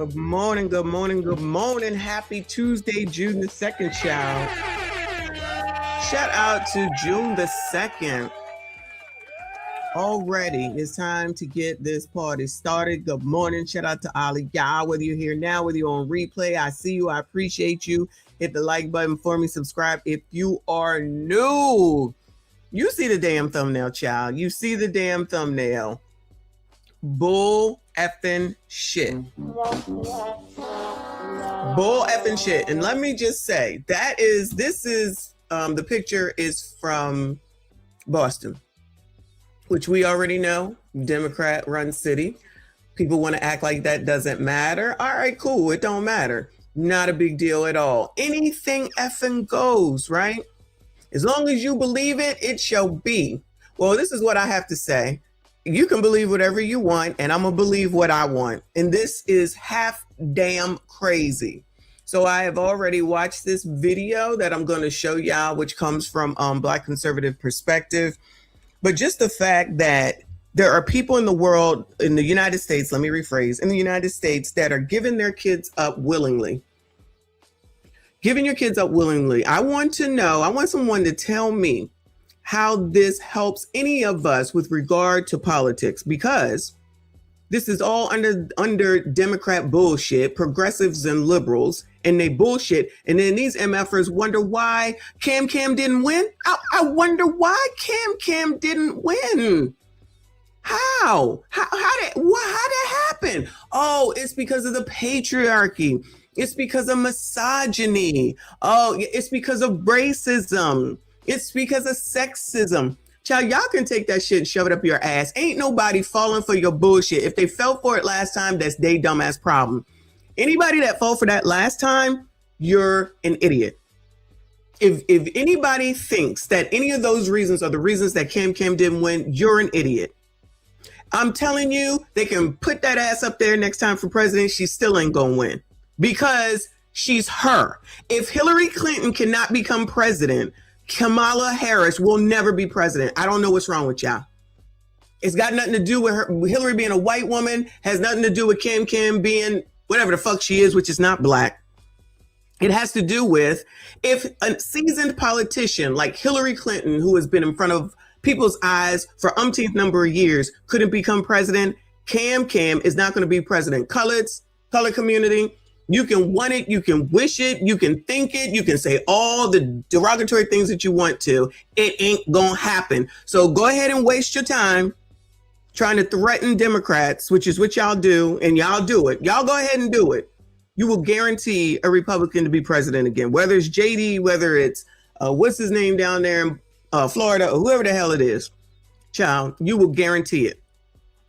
Good morning, good morning, good morning. Happy Tuesday, June the 2nd, child. Shout out to June the 2nd. Already, it's time to get this party started. Good morning. Shout out to Ali Yah. Whether you're here now, whether you're on replay, I see you. I appreciate you. Hit the like button for me. Subscribe if you are new. You see the damn thumbnail, child. You see the damn thumbnail. Bull effing shit. Bull effing shit. And let me just say, the picture is from Boston, which we already know, Democrat-run city. People want to act like that doesn't matter. All right, cool. It don't matter. Not a big deal at all. Anything effing goes, right? As long as you believe it, it shall be. Well, this is what I have to say. You can believe whatever you want, and I'm going to believe what I want. And this is half damn crazy. So I have already watched this video that I'm going to show y'all, which comes from Black Conservative Perspective. But just the fact that there are people in the world, in the United States, let me rephrase, in the United States that are giving their kids up willingly. Giving your kids up willingly. I want someone to tell me how this helps any of us with regard to politics, because this is all under Democrat bullshit, progressives and liberals, and they bullshit. And then these MFers wonder why Cam didn't win. I wonder why Cam didn't win. How did that happen? Oh, it's because of the patriarchy. It's because of misogyny. Oh, it's because of racism. It's because of sexism. Child, y'all can take that shit and shove it up your ass. Ain't nobody falling for your bullshit. If they fell for it last time, that's their dumbass problem. Anybody that fell for that last time, you're an idiot. If anybody thinks that any of those reasons are the reasons that Cam didn't win, you're an idiot. I'm telling you, they can put that ass up there next time for president. She still ain't gonna win because she's her. If Hillary Clinton cannot become president, Kamala Harris will never be president. I don't know what's wrong with y'all. It's got nothing to do with her. Hillary being a white woman has nothing to do with Cam being whatever the fuck she is, which is not black. It has to do with if a seasoned politician like Hillary Clinton, who has been in front of people's eyes for umpteenth number of years, couldn't become president, Cam is not going to be president. Color community, you can want it, you can wish it, you can think it, you can say all the derogatory things that you want to. It ain't gonna happen. So go ahead and waste your time trying to threaten Democrats, which is what y'all do, and y'all do it. Y'all go ahead and do it. You will guarantee a Republican to be president again, whether it's JD, whether it's what's his name down there in Florida, or whoever the hell it is. Child, you will guarantee it.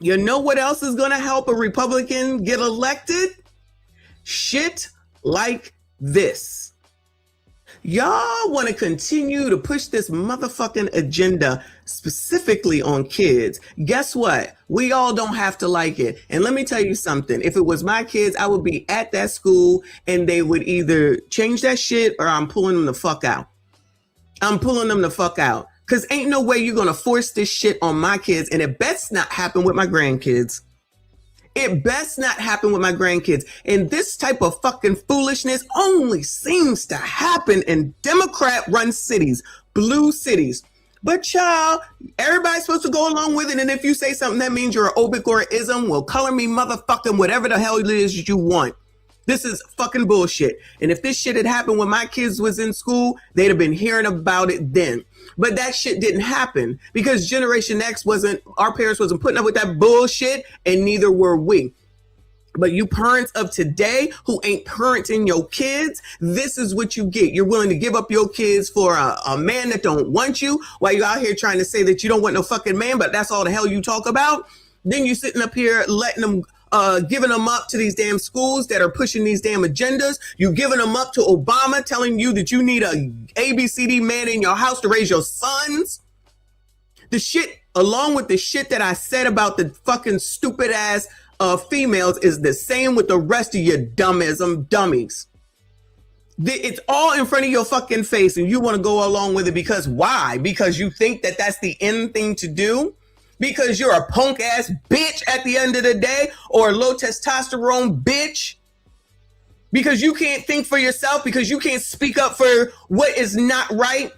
You know what else is gonna help a Republican get elected? Shit like this. Y'all want to continue to push this motherfucking agenda specifically on kids. Guess what? We all don't have to like it. And let me tell you something. If it was my kids, I would be at that school and they would either change that shit or I'm pulling them the fuck out. I'm pulling them the fuck out. Because ain't no way you're going to force this shit on my kids. And it best not happen with my grandkids. It best not happen with my grandkids. And this type of fucking foolishness only seems to happen in Democrat-run cities, blue cities. But child, everybody's supposed to go along with it. And if you say something that means you're an obic or an ism, well, color me motherfucking whatever the hell it is you want. This is fucking bullshit. And if this shit had happened when my kids was in school, they'd have been hearing about it then. But that shit didn't happen because Generation X our parents wasn't putting up with that bullshit, and neither were we. But you parents of today who ain't parenting your kids, this is what you get. You're willing to give up your kids for a man that don't want you while you're out here trying to say that you don't want no fucking man, but that's all the hell you talk about. Then you're sitting up here letting them giving them up to these damn schools that are pushing these damn agendas. You giving them up to Obama, telling you that you need a ABCD man in your house to raise your sons. The shit, along with the shit that I said about the fucking stupid ass females, is the same with the rest of your dummism dummies. It's all in front of your fucking face, and you want to go along with it because why? Because you think that that's the end thing to do? Because you're a punk ass bitch at the end of the day, or a low testosterone bitch? because you can't think for yourself, because you can't speak up for what is not right?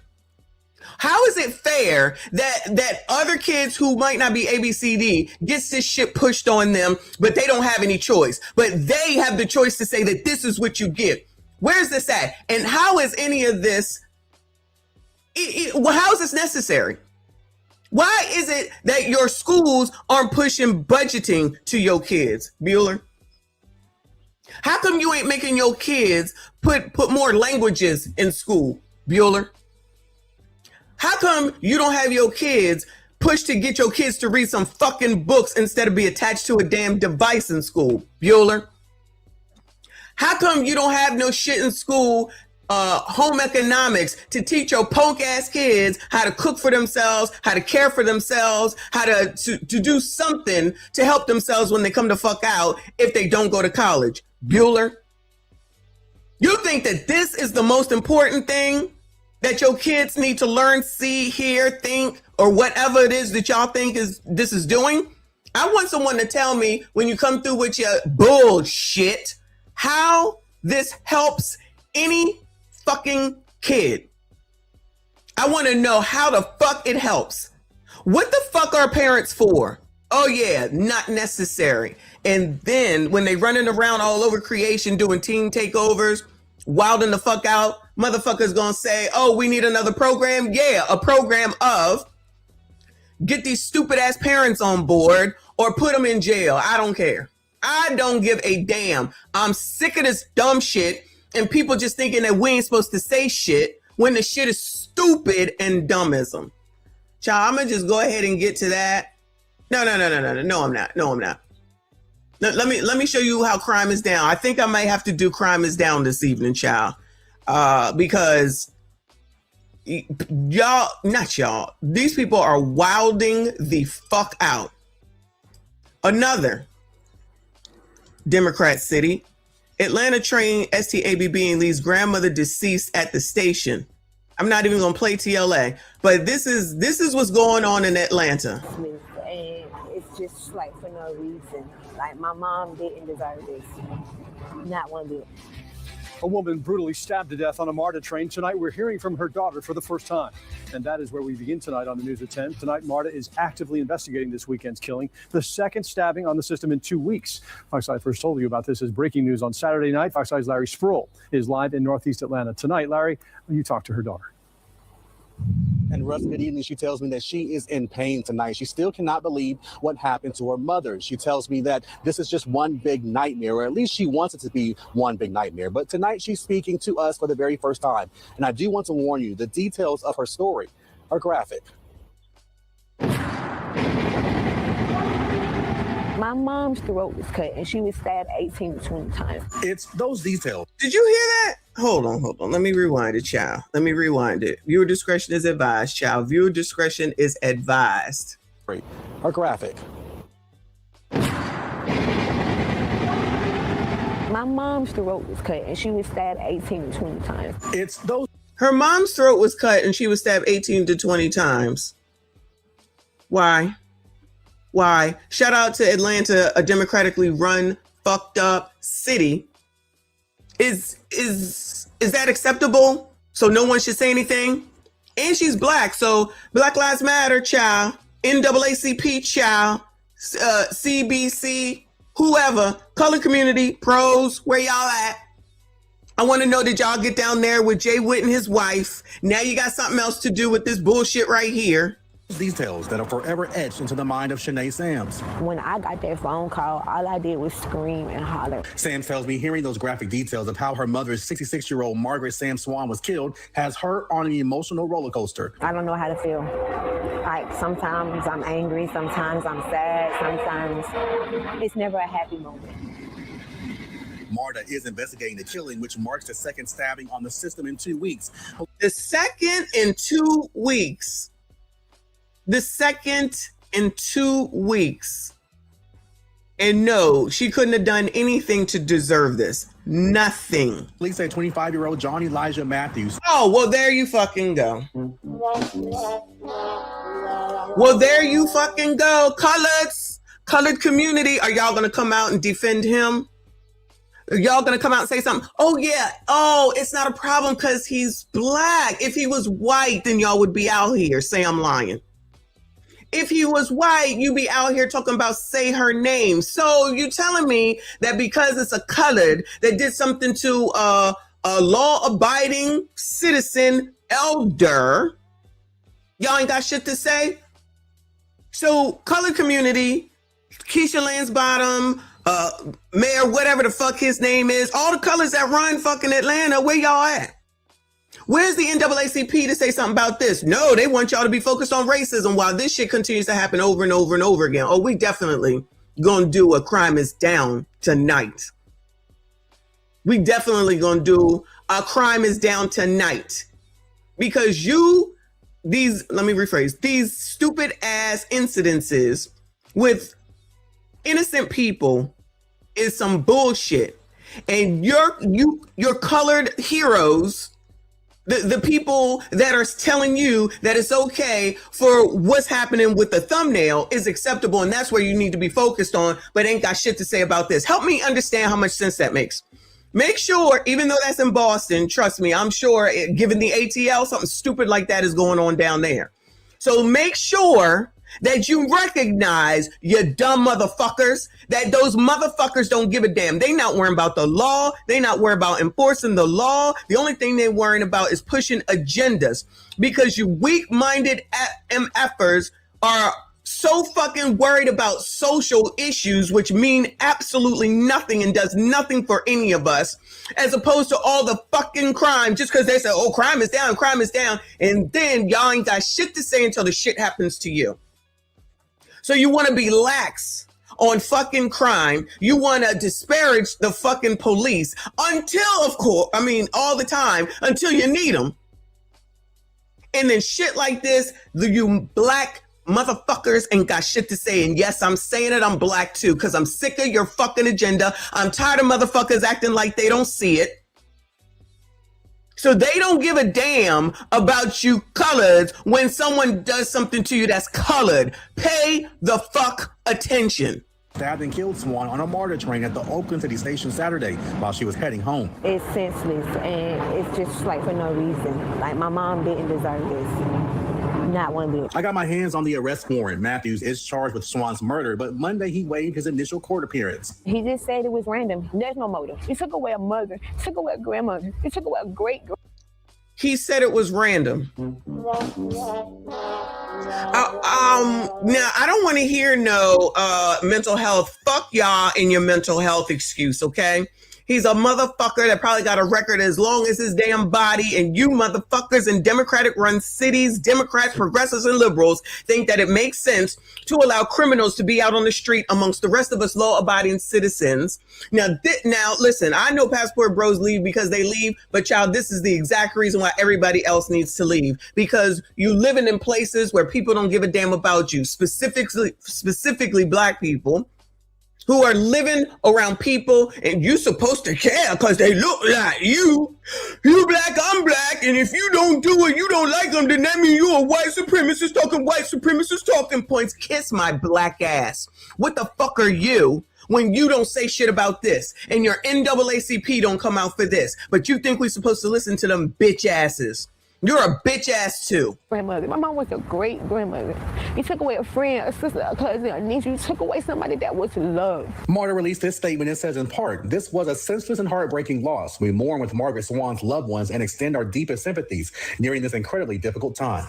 How is it fair that other kids who might not be ABCD gets this shit pushed on them, but they don't have any choice, but they have the choice to say that this is what you get? Where's this at? And how is any of this, how is this necessary? Why is it that your schools aren't pushing budgeting to your kids, Bueller? How come you ain't making your kids put more languages in school, Bueller? How come you don't have your kids push to get your kids to read some fucking books instead of be attached to a damn device in school, Bueller? How come you don't have no shit in school, home economics, to teach your punk ass kids how to cook for themselves, how to care for themselves, how to do something to help themselves when they come to fuck out if they don't go to college, Bueller? You think that this is the most important thing that your kids need to learn, see, hear, think, or whatever it is that y'all think this is doing? I want someone to tell me, when you come through with your bullshit, how this helps any fucking kid. I want to know how the fuck it helps. What the fuck are parents for? Oh yeah, not necessary. And then when they running around all over creation doing teen takeovers, wilding the fuck out, motherfuckers gonna say, oh, we need another program. Yeah, a program of get these stupid ass parents on board or put them in jail. I don't care. I don't give a damn. I'm sick of this dumb shit and people just thinking that we ain't supposed to say shit when the shit is stupid and dummism. Child, I'm gonna just go ahead and get to that. No, I'm not. Let me show you how crime is down. I think I might have to do crime is down this evening, child. Because y'all, not y'all, these people are wilding the fuck out. Another Democrat city, Atlanta train STABB and leaves grandmother deceased at the station. I'm not even gonna play TLA, but this is what's going on in Atlanta. And it's just like for no reason. Like my mom didn't deserve this. Not one bit. A woman brutally stabbed to death on a MARTA train. Tonight, we're hearing from her daughter for the first time. And that is where we begin tonight on the News at 10. Tonight, MARTA is actively investigating this weekend's killing, the second stabbing on the system in 2 weeks. Fox 5 first told you about this as breaking news on Saturday night. Fox 5's Larry Sproul is live in Northeast Atlanta. Tonight, Larry, you talk to her daughter. And Russ, good evening. She tells me that she is in pain tonight. She still cannot believe what happened to her mother. She tells me that this is just one big nightmare, or at least she wants it to be one big nightmare. But tonight she's speaking to us for the very first time. And I do want to warn you, the details of her story are graphic. My mom's throat was cut and she was stabbed 18 to 20 times. It's those details. Did you hear that? Hold on. Let me rewind it, child. Let me rewind it. Viewer discretion is advised, child. Viewer discretion is advised. Are graphic. My mom's throat was cut and she was stabbed 18 to 20 times. It's those. Her mom's throat was cut and she was stabbed 18 to 20 times. Why? Shout out to Atlanta, a democratically run, fucked up city. Is that acceptable? So no one should say anything? And she's black, so Black Lives Matter, child. NAACP, child. CBC, whoever. Color community, pros, where y'all at? I want to know, did y'all get down there with Jay Witt and his wife? Now you got something else to do with this bullshit right here. Details that are forever etched into the mind of Shanae Sams. When I got that phone call, all I did was scream and holler. Sams tells me hearing those graphic details of how her mother's 66-year-old Margaret Sam Swan was killed has her on an emotional roller coaster. I don't know how to feel. Like sometimes I'm angry, sometimes I'm sad, sometimes it's never a happy moment. MARTA is investigating the killing, which marks the second stabbing on the system in 2 weeks. The second in 2 weeks. The second in 2 weeks. And no, she couldn't have done anything to deserve this. Nothing. Police say 25-year-old John Elijah Matthews. Oh, well, there you fucking go. Well, there you fucking go. Colored community, are y'all going to come out and defend him? y'all gonna come out and say something? Oh yeah, oh, it's not a problem because he's black. If he was white, then y'all would be out here. Say I'm lying. If he was white, you'd be out here talking about say her name. So you telling me that because it's a colored that did something to a law-abiding citizen elder, y'all ain't got shit to say? So colored community, Keisha Lansbottom, Mayor, whatever the fuck his name is, all the colors that run fucking Atlanta, where y'all at? Where's the NAACP to say something about this? No, they want y'all to be focused on racism while this shit continues to happen over and over and over again. Oh, we definitely gonna do a crime is down tonight. We definitely gonna do a crime is down tonight. Because these stupid ass incidences with innocent people is some bullshit. And your colored heroes, the people that are telling you that it's okay for what's happening with the thumbnail is acceptable, and that's where you need to be focused on, but ain't got shit to say about this. Help me understand how much sense that makes. Make sure, even though that's in Boston, trust me, I'm sure given the ATL, something stupid like that is going on down there. So make sure that you recognize, you dumb motherfuckers, that those motherfuckers don't give a damn. They not worrying about the law. They not worried about enforcing the law. The only thing they worrying about is pushing agendas, because you weak-minded MFers are so fucking worried about social issues, which mean absolutely nothing and does nothing for any of us, as opposed to all the fucking crime, just because they say, oh, crime is down, and then y'all ain't got shit to say until the shit happens to you. So you want to be lax on fucking crime. You want to disparage the fucking police until, of course, all the time, until you need them. And then shit like this, you black motherfuckers ain't got shit to say. And yes, I'm saying it, I'm black too, because I'm sick of your fucking agenda. I'm tired of motherfuckers acting like they don't see it. So they don't give a damn about you coloreds when someone does something to you that's colored. Pay the fuck attention. Stabbed and killed Swan on a MARTA train at the Oakland City Station Saturday while she was heading home. It's senseless, and it's just like for no reason. Like, my mom didn't deserve this. Not one bit. I got my hands on the arrest warrant. Matthews is charged with Swan's murder, but Monday he waived his initial court appearance. He just said it was random. There's no motive. He took away a mother. He took away a grandmother. He took away a great-grandmother. He said it was random. Now, I don't want to hear no mental health. Fuck y'all and your mental health excuse, okay? He's a motherfucker that probably got a record as long as his damn body, and you motherfuckers in Democratic-run cities, Democrats, progressives, and liberals think that it makes sense to allow criminals to be out on the street amongst the rest of us law-abiding citizens. Now, listen, I know passport bros leave because they leave, but child, this is the exact reason why everybody else needs to leave, because you living in places where people don't give a damn about you, specifically black people, who are living around people, and you supposed to care because they look like you. You black, I'm black, and if you don't do it, you don't like them, then that means you're a white supremacist talking points. Kiss my black ass. What the fuck are you when you don't say shit about this, and your NAACP don't come out for this, but you think we're supposed to listen to them bitch asses? You're a bitch ass too. Grandmother. My mom was a great grandmother. You took away a friend, a sister, a cousin, a niece. You took away somebody that was loved. MARTA released this statement. It says, in part, this was a senseless and heartbreaking loss. We mourn with Margaret Swan's loved ones and extend our deepest sympathies during this incredibly difficult time.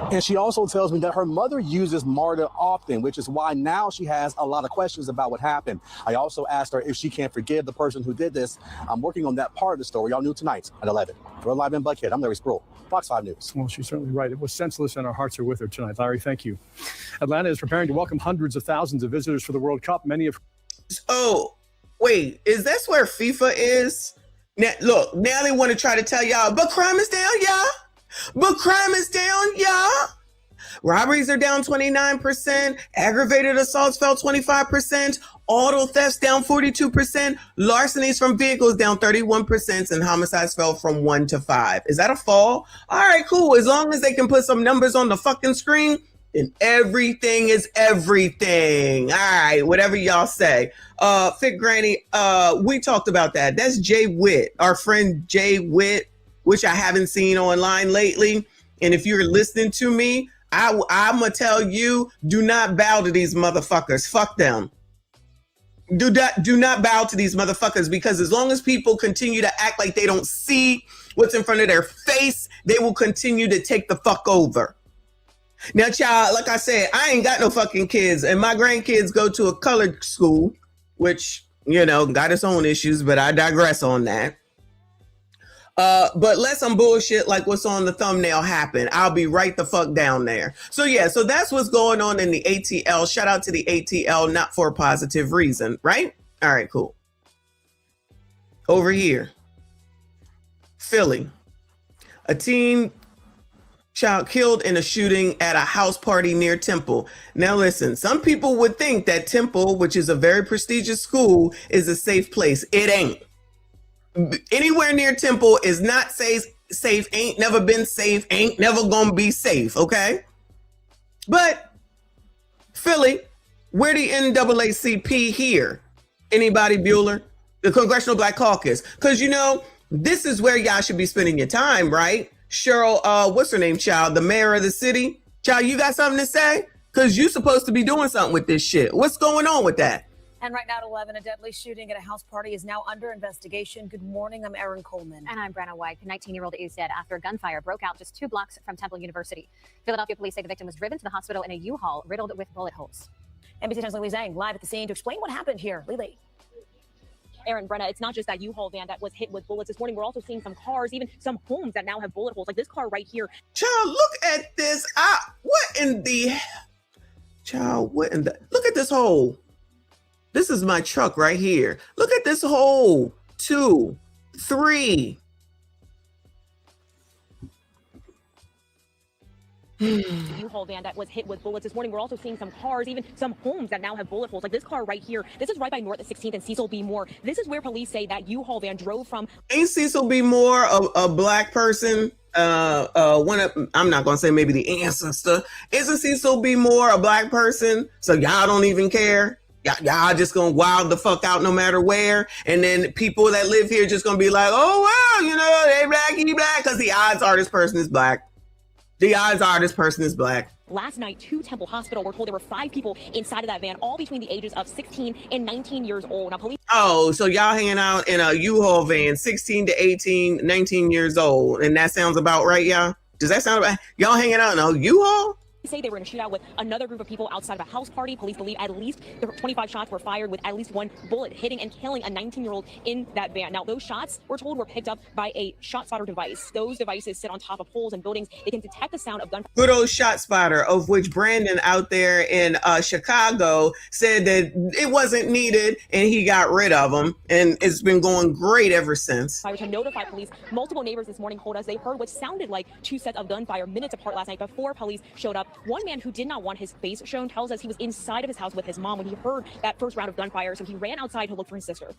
And she also tells me that her mother uses MARTA often, which is why now she has a lot of questions about what happened. I also asked her if she can forgive the person who did this. I'm working on that part of the story. Y'all new tonight at 11. We're live in Buckhead. I'm Larry Sproul, Fox 5 News. Well, she's certainly right. It was senseless, and our hearts are with her tonight. Larry, thank you. Atlanta is preparing to welcome hundreds of thousands of visitors for the World Cup. Many of... Oh, wait, is that where FIFA is? Now, look, now they want to try to tell y'all, but crime is down, y'all. But crime is down, y'all. Robberies are down 29%. Aggravated assaults fell 25%. Auto thefts down 42%. Larcenies from vehicles down 31%. And homicides fell from 1 to 5. Is that a fall? All right, cool. As long as they can put some numbers on the fucking screen, And everything is everything. All right, whatever y'all say. Fit Granny, we talked about that. That's Jay Witt, our friend Jay Witt, which I haven't seen online lately. And if you're listening to me, I'm going to tell you, do not bow to these motherfuckers. Fuck them. Do not bow to these motherfuckers, because as long as people continue to act like they don't see what's in front of their face, they will continue to take the fuck over. Now, child, like I said, I ain't got no fucking kids, and my grandkids go to a colored school, which, you know, got its own issues, but I digress on that. But let some bullshit like what's on the thumbnail happen. I'll be right the fuck down there. So yeah, so that's what's going on in the ATL. Shout out to the ATL, not for a positive reason, right? All right, cool. Over here, Philly, a teen child killed in a shooting at a house party near Temple. Now listen, some people would think that Temple, which is a very prestigious school, is a safe place. It ain't. Anywhere near Temple is not safe, ain't never been safe, ain't never gonna be safe, okay? But Philly, where the NAACP here? Anybody, Bueller? The Congressional Black Caucus. Because, you know, this is where y'all should be spending your time, right? Cheryl, what's her name, child? The mayor of the city? Child, you got something to say? Because you're supposed to be doing something with this shit. What's going on with that? And right now at 11, a deadly shooting at a house party is now under investigation. Good morning, I'm Erin Coleman. And I'm Brenna White. The 19-year-old is dead after gunfire broke out just 2 blocks from Temple University. Philadelphia police say the victim was driven to the hospital in a U-Haul riddled with bullet holes. NBC 10's Lily Zhang live at the scene to explain what happened here. Lily. Aaron, Brenna, it's not just that U-Haul van that was hit with bullets. This morning, we're also seeing some cars, even some homes that now have bullet holes, like this car right here. Child, look at this. What in the... Child, what in the... Look at this hole. This is my truck right here. Look at this hole. 2, 3. U-Haul van that was hit with bullets. This morning, we're also seeing some cars, even some homes that now have bullet holes, like this car right here. This is right by North 16th and Cecil B. Moore. This is where police say that U-Haul van drove from. Ain't Cecil B. Moore a black person? I'm not gonna say maybe the ancestor. Isn't Cecil B. Moore a black person? So y'all don't even care. Y'all just gonna wild the fuck out no matter where, and then people that live here just gonna be like, oh wow, you know, they black, he black, because the odds are this person is black. The odds are this person is black. Last night, to Temple Hospital, we're told there were 5 people inside of that van, all between the ages of 16 and 19 years old. Now, police. Oh, so y'all hanging out in a U-Haul van, 16 to 18, 19 years old, and that sounds about right, y'all? Does that sound about y'all hanging out in a U-Haul? Say they were in a shootout with another group of people outside of a house party. Police believe at least 25 shots were fired, with at least 1 bullet hitting and killing a 19-year-old in that van. Now, those shots, we're told, were picked up by a shot spotter device. Those devices sit on top of poles and buildings. They can detect the sound of gunfire. Good old shot spotter, of which Brandon out there in Chicago said that it wasn't needed, and he got rid of them, and it's been going great ever since. To notify police, multiple neighbors this morning told us they heard what sounded like 2 sets of gunfire minutes apart last night before police showed up. One man who did not want his face shown tells us he was inside of his house with his mom when he heard that first round of gunfire, so he ran outside to look for his sister.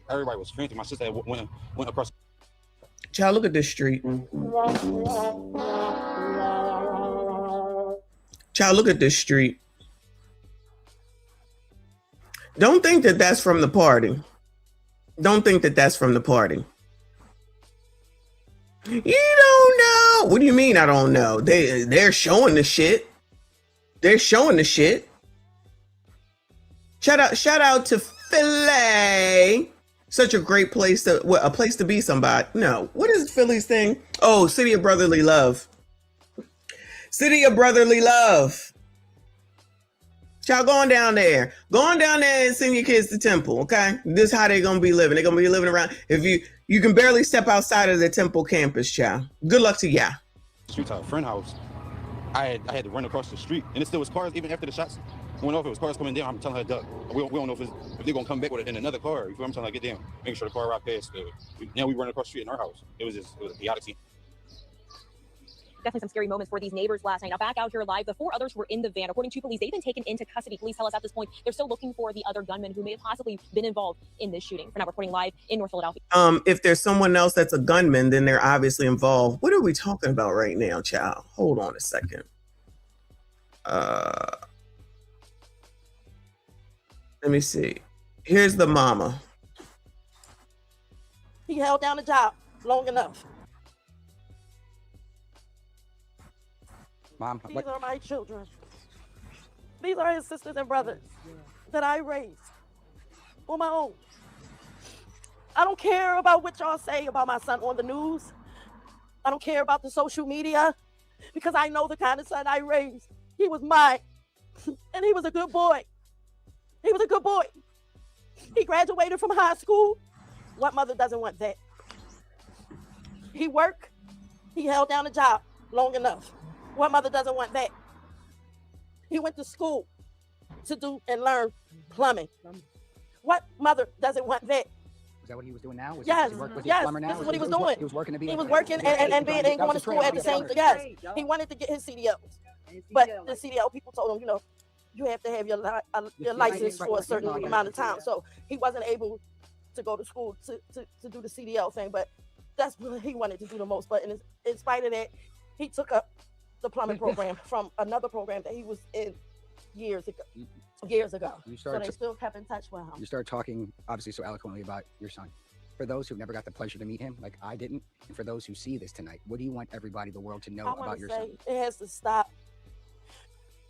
Everybody was fainting. My sister went across. Child, look at this street. Child, look at this street. Don't think that that's from the party. Don't think that that's from the party. You don't know. What do you mean I don't know? They're showing the shit. They're showing the shit. Shout out to Philly. Such a great place a place to be somebody. No, what is Philly's thing? Oh, City of Brotherly Love. City of Brotherly Love. Y'all going down there and send your kids to Temple, okay? This is how they're gonna be living. They're gonna be living around. If you can barely step outside of the Temple campus, child. Good luck to ya. Street to a friend house. I had to run across the street, and it still was cars even after the shots went off. It was cars coming down. I'm telling her, duck. We don't know if they're gonna come back with it in another car. You feel I'm telling her, get down, making sure the car right past. Now we run across the street in our house. It was a chaotic scene. Definitely some scary moments for these neighbors last night. Now, back out here live, the 4 others who were in the van, according to police, they've been taken into custody. Police tell us at this point they're still looking for the other gunmen who may have possibly been involved in this shooting. We're now reporting live in North Philadelphia. If there's someone else that's a gunman, then they're obviously involved. What are we talking about right now, child? Hold on a second. Let me see. Here's the mama. He held down the job long enough. Mom, These are my children. These are his sisters and brothers that I raised on my own. I don't care about what y'all say about my son on the news. I don't care about the social media because I know the kind of son I raised. He was mine, and he was a good boy. He was a good boy. He graduated from high school. What mother doesn't want that? He worked. He held down a job long enough. What mother doesn't want that? He went to school to do and learn plumbing. What mother doesn't want that? Is that what he was doing now? Yes, Was he yes, a plumber now? this is what he was doing. He was working to be. He was working and being and going to school at the same time. Yes, he wanted to get his CDLs, but the CDL people told him, you know, you have to have your license for a certain amount of time. So he wasn't able to go to school to do the CDL thing, but that's what he wanted to do the most. But in spite of that, he took up the plumbing program from another program that he was in years ago. So they still kept in touch with him. You started talking, obviously, so eloquently about your son. For those who never got the pleasure to meet him, like I didn't, and for those who see this tonight, what do you want everybody, the world, to know about your son? It has to stop.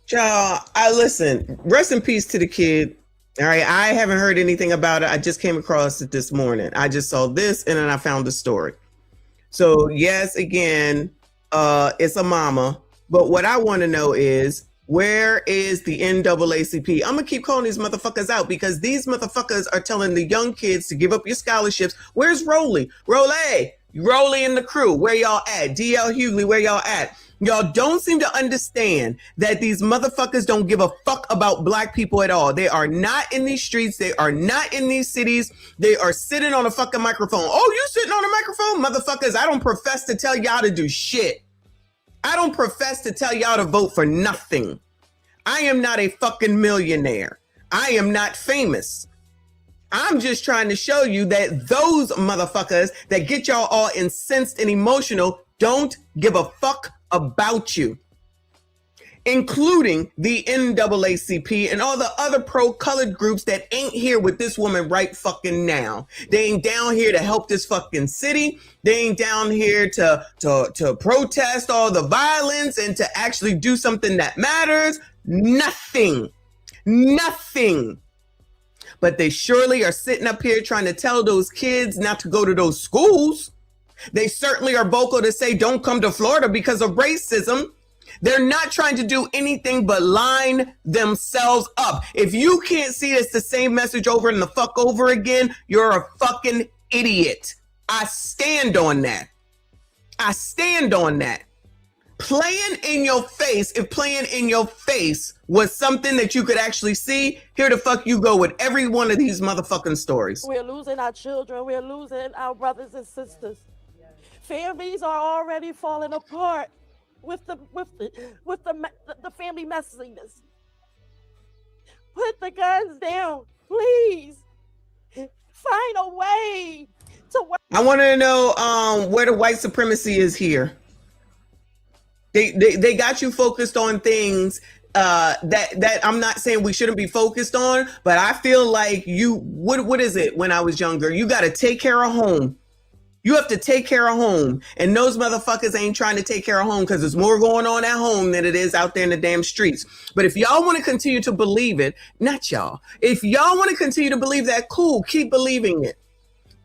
Y'all, I listen. Rest in peace to the kid. All right, I haven't heard anything about it. I just came across it this morning. I just saw this, and then I found the story. So yes, again, it's a mama. But what I want to know is, where is the NAACP? I'm gonna keep calling these motherfuckers out because these motherfuckers are telling the young kids to give up your scholarships. Where's Rolly? Rolly and the crew. Where y'all at? DL Hughley, where y'all at? Y'all don't seem to understand that these motherfuckers don't give a fuck about black people at all. They are not in these streets. They are not in these cities. They are sitting on a fucking microphone. Oh, you sitting on a microphone? Motherfuckers, I don't profess to tell y'all to do shit. I don't profess to tell y'all to vote for nothing. I am not a fucking millionaire. I am not famous. I'm just trying to show you that those motherfuckers that get y'all all incensed and emotional don't give a fuck about you, including the NAACP and all the other pro-colored groups that ain't here with this woman right fucking now. They ain't down here to help this fucking city. They ain't down here to protest all the violence and to actually do something that matters. Nothing. But they surely are sitting up here trying to tell those kids not to go to those schools. They certainly are vocal to say don't come to Florida because of racism. They're not trying to do anything but line themselves up. If you can't see it's the same message over and the fuck over again, you're a fucking idiot. I stand on that. Playing in your face, if playing in your face was something that you could actually see, here the fuck you go with every one of these motherfucking stories. We're losing our children. We're losing our brothers and sisters. Families are already falling apart with the family messiness. Put the guns down, please. Find a way to work. I want to know where the white supremacy is here. They got you focused on things that I'm not saying we shouldn't be focused on, but I feel like what is it when I was younger? You got to take care of home. You have to take care of home. And those motherfuckers ain't trying to take care of home because there's more going on at home than it is out there in the damn streets. But if y'all want to continue to believe it, not y'all. If y'all want to continue to believe that, cool, keep believing it.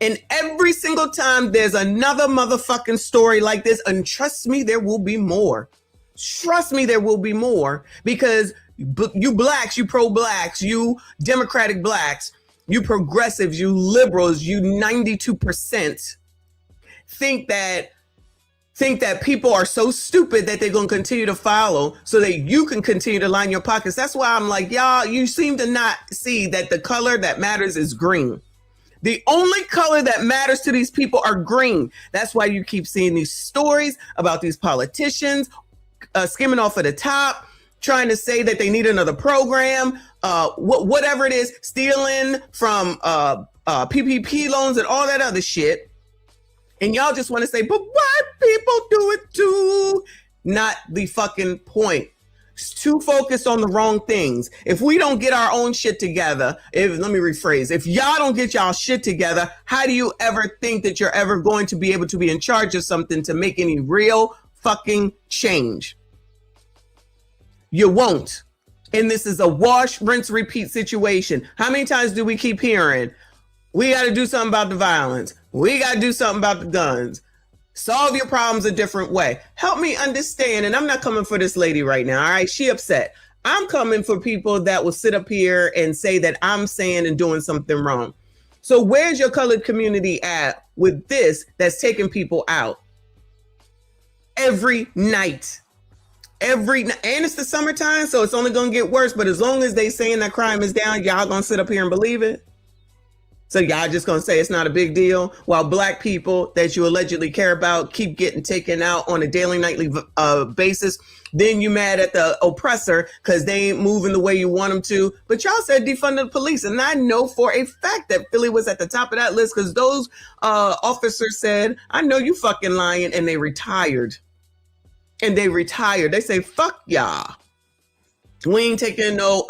And every single time there's another motherfucking story like this, and trust me, there will be more. Trust me, there will be more, because you blacks, you pro-blacks, you Democratic blacks, you progressives, you liberals, you 92% think that people are so stupid that they're going to continue to follow so that you can continue to line your pockets. That's why I'm like, y'all, you seem to not see that the color that matters is green. The only color that matters to these people are green. That's why you keep seeing these stories about these politicians skimming off of the top, trying to say that they need another program, whatever it is, stealing from PPP loans and all that other shit. And y'all just want to say, but white people do it too. Not the fucking point. too focused on the wrong things. If we don't get our own shit together, let me rephrase, if y'all don't get y'all shit together, how do you ever think that you're ever going to be able to be in charge of something to make any real fucking change? You won't. And this is a wash, rinse, repeat situation. How many times do we keep hearing, we got to do something about the violence. We got to do something about the guns. Solve your problems a different way. Help me understand. And I'm not coming for this lady right now. All right. She upset. I'm coming for people that will sit up here and say that I'm saying and doing something wrong. So where's your colored community at with this that's taking people out every night? And it's the summertime, so it's only going to get worse. But as long as they saying that crime is down, y'all going to sit up here and believe it? So y'all just going to say it's not a big deal while black people that you allegedly care about keep getting taken out on a daily, nightly basis. Then you mad at the oppressor because they ain't moving the way you want them to. But y'all said defund the police. And I know for a fact that Philly was at the top of that list because those officers said, I know you fucking lying. And they retired. They say, fuck y'all. We ain't taking no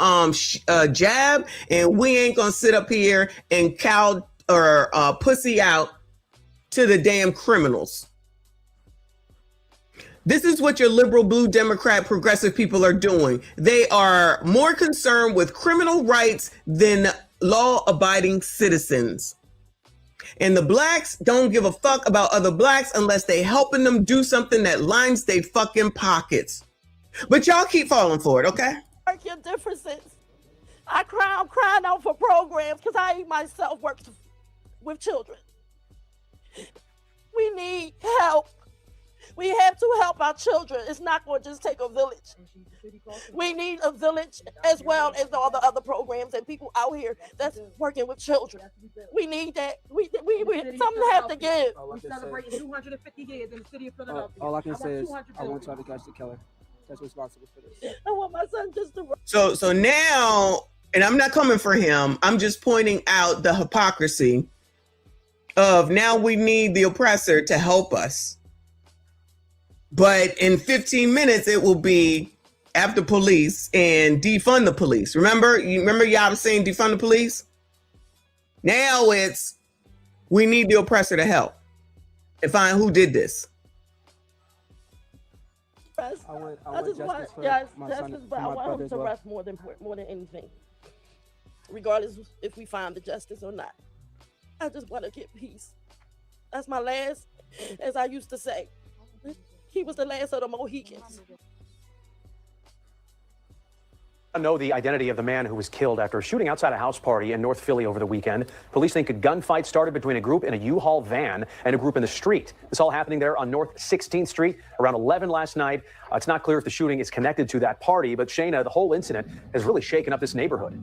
jab, and we ain't gonna sit up here and cow or pussy out to the damn criminals. This is what your liberal, blue, Democrat, progressive people are doing. They are more concerned with criminal rights than law-abiding citizens. And the blacks don't give a fuck about other blacks unless they helping them do something that lines their fucking pockets. But y'all keep falling for it, okay? Work your differences. I'm crying out for programs because I myself work with children. We need help. We have to help our children. It's not going to just take a village. We need a village as well as all the other programs and people out here that's working with children. We need that. We something have to give. We celebrating 250 years in the city of Philadelphia. All I can say is I want y'all to catch the killer that's responsible for this. I want my son just to. So now, and I'm not coming for him. I'm just pointing out the hypocrisy of now we need the oppressor to help us. But in 15 minutes, it will be after police and defund the police. Remember y'all was saying defund the police? Now it's we need the oppressor to help and find who did this. I just want justice, but I want him to rest more than anything, regardless if we find the justice or not. I just want to get peace. That's my last, as I used to say. He was the last of the Mohicans. I know the identity of the man who was killed after a shooting outside a house party in North Philly over the weekend. Police think a gunfight started between a group in a U-Haul van and a group in the street. This all happening there on North 16th Street around 11 last night. It's not clear if the shooting is connected to that party, but Shayna, the whole incident has really shaken up this neighborhood.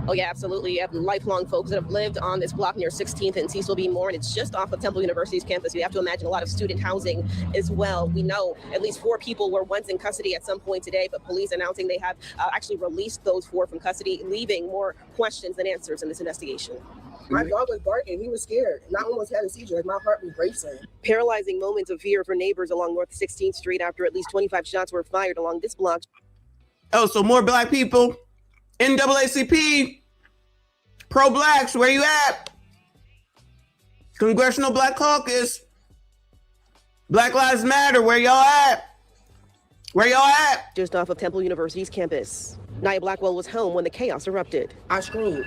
Oh, yeah, absolutely. You have lifelong folks that have lived on this block near 16th and Cecil B. Moore, and it's just off of Temple University's campus. You have to imagine a lot of student housing as well. We know at least 4 people were once in custody at some point today, but police announcing they have actually released those 4 from custody, leaving more questions than answers in this investigation. My dog was barking. He was scared. And I almost had a seizure. Like, my heart was racing. Paralyzing moments of fear for neighbors along North 16th Street after at least 25 shots were fired along this block. Oh, so more black people. NAACP, pro-blacks, where you at? Congressional Black Caucus, Black Lives Matter, where y'all at? Where y'all at? Just off of Temple University's campus. Nia Blackwell was home when the chaos erupted. I screamed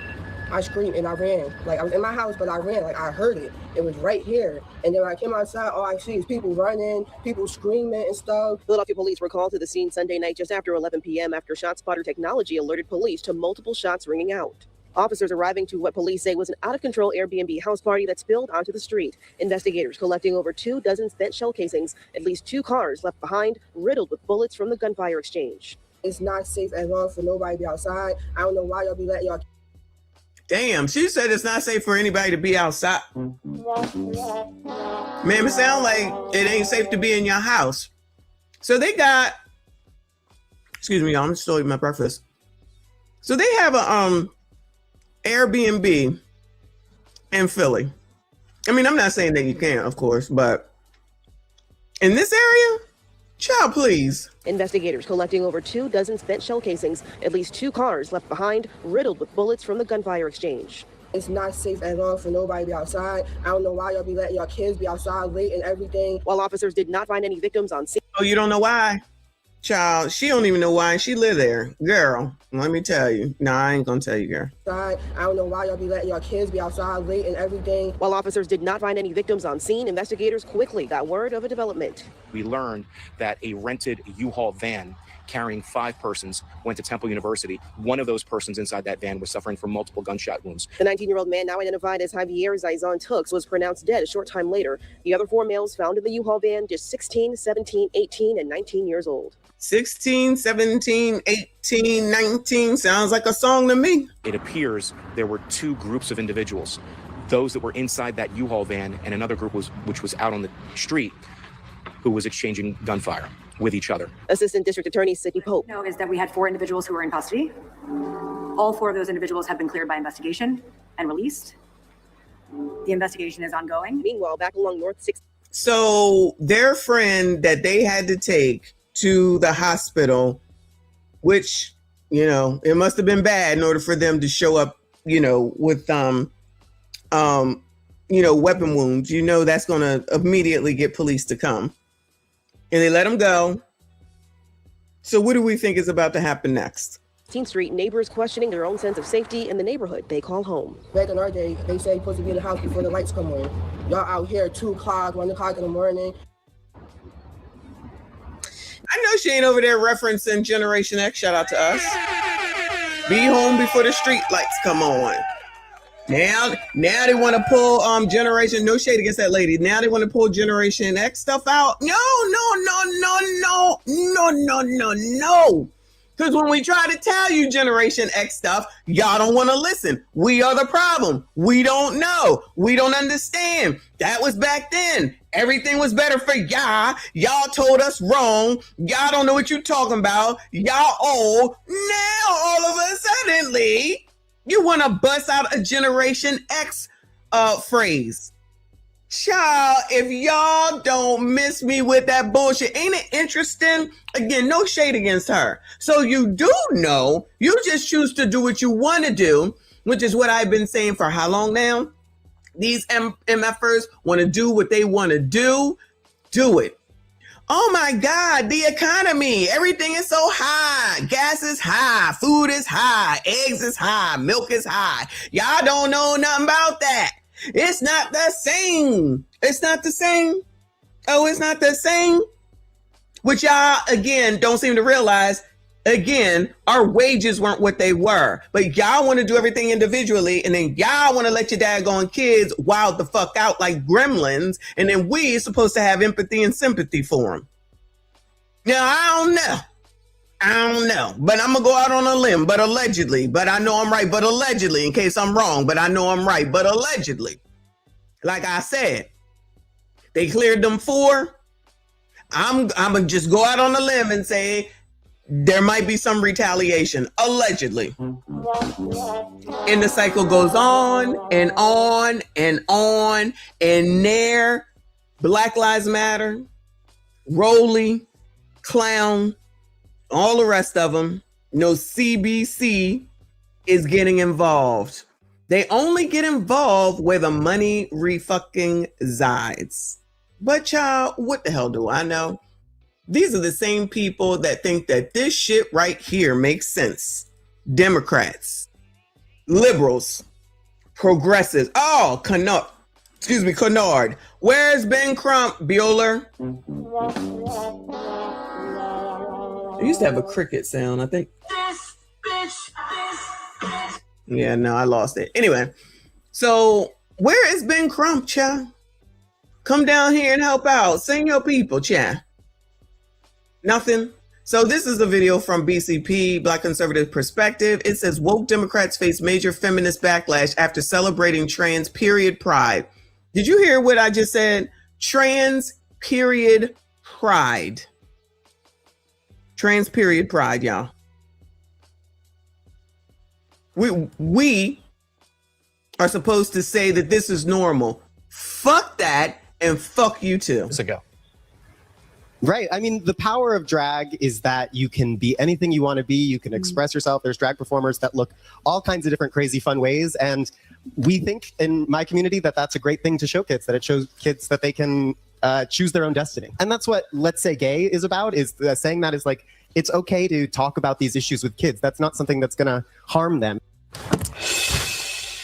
and I ran. Like, I was in my house, but I ran. Like, I heard it. It was right here. And then when I came outside, all I see is people running, people screaming and stuff. Philadelphia police were called to the scene Sunday night just after 11 p.m. after ShotSpotter technology alerted police to multiple shots ringing out. Officers arriving to what police say was an out-of-control Airbnb house party that spilled onto the street. Investigators collecting over 2 dozen spent shell casings, at least 2 cars left behind, riddled with bullets from the gunfire exchange. It's not safe at all for nobody to be outside. I don't know why y'all be letting y'all. Damn, she said it's not safe for anybody to be outside. Man, it sounds like it ain't safe to be in your house. So they got, excuse me, y'all, I'm still eating my breakfast. So they have a Airbnb in Philly. I mean, I'm not saying that you can't, of course, but in this area, Child, please. Investigators collecting over 24 spent shell casings, at least 2 cars left behind, riddled with bullets from the gunfire exchange. It's not safe at all for nobody to be outside. I don't know why y'all be letting your kids be outside late and everything. While officers did not find any victims on scene. Oh, you don't know why? Child, she don't even know why she live there. Girl, let me tell you. No, I ain't gonna tell you, girl. I don't know why y'all be letting your kids be outside late and everything. While officers did not find any victims on scene, investigators quickly got word of a development. We learned that a rented U-Haul van carrying 5 persons went to Temple University. One of those persons inside that van was suffering from multiple gunshot wounds. The 19-year-old man, now identified as Javier Zaizon Tux, was pronounced dead a short time later. The other 4 males found in the U-Haul van, just 16, 17, 18, and 19 years old. 16, 17, 18, 19. Sounds like a song to me. It appears there were 2 groups of individuals, those that were inside that U-Haul van and another group which was out on the street who was exchanging gunfire with each other. Assistant District Attorney Sidney Pope. No, is that we had 4 individuals who were in custody. All 4 of those individuals have been cleared by investigation and released. The investigation is ongoing. Meanwhile, back along North 6th. So their friend that they had to take to the hospital, which, you know, it must have been bad in order for them to show up, you know, with you know, weapon wounds. You know, that's going to immediately get police to come. And they let him go. So what do we think is about to happen next? 16th Street, neighbors questioning their own sense of safety in the neighborhood they call home. Back in our day, they say you're supposed to be in the house before the lights come on. Y'all out here 2 o'clock, 1 o'clock in the morning. I know she ain't over there referencing Generation X. Shout out to us. Be home before the street lights come on. Now they want to pull Generation, no shade against that lady. Now they want to pull Generation X stuff out. No. Because when we try to tell you Generation X stuff, y'all don't want to listen. We are the problem. We don't know. We don't understand. That was back then. Everything was better for y'all. Y'all told us wrong. Y'all don't know what you're talking about. Y'all old. Now, all of a suddenly, you want to bust out a Generation X phrase. Child, if y'all don't miss me with that bullshit, ain't it interesting? Again, no shade against her. So you do know, you just choose to do what you want to do, which is what I've been saying for how long now? These MFers want to do what they want to do it. Oh my God, the economy, everything is so high. Gas is high, food is high, eggs is high, milk is high. Y'all don't know nothing about that. It's not the same. It's not the same. Oh, it's not the same. Which y'all, again, don't seem to realize. Again, our wages weren't what they were. But y'all want to do everything individually. And then y'all want to let your daggone kids wild the fuck out like gremlins. And then we are supposed to have empathy and sympathy for them. Now, I don't know. But I'm going to go out on a limb. But allegedly. But I know I'm right. But allegedly. In case I'm wrong. But I know I'm right. But allegedly. Like I said. They cleared them 4. I'm going to just go out on a limb and say there might be some retaliation. Allegedly. And the cycle goes on and on and on. And there, Black Lives Matter, Rolly, Clown, all the rest of them, no CBC is getting involved. They only get involved where the money re-fucking resides. But y'all, what the hell do I know? These are the same people that think that this shit right here makes sense. Democrats, liberals, progressives. Oh, Kennard. Where's Ben Crump, Bueller? I used to have a cricket sound, I think. Yeah, no, I lost it. Anyway, so where is Ben Crump, cha? Come down here and help out. Sing your people, cha. Nothing. So this is a video from BCP, Black Conservative Perspective. It says woke Democrats face major feminist backlash after celebrating trans period pride. Did you hear what I just said? Trans period pride. Trans period pride, y'all. We are supposed to say that this is normal. Fuck that and fuck you too. Let's go. Right. I mean, the power of drag is that you can be anything you want to be. You can express yourself. There's drag performers that look all kinds of different crazy fun ways. And we think in my community that that's a great thing to show kids, that it shows kids that they can choose their own destiny. And that's what Let's Say Gay is about, is saying that is like, it's okay to talk about these issues with kids. That's not something that's going to harm them.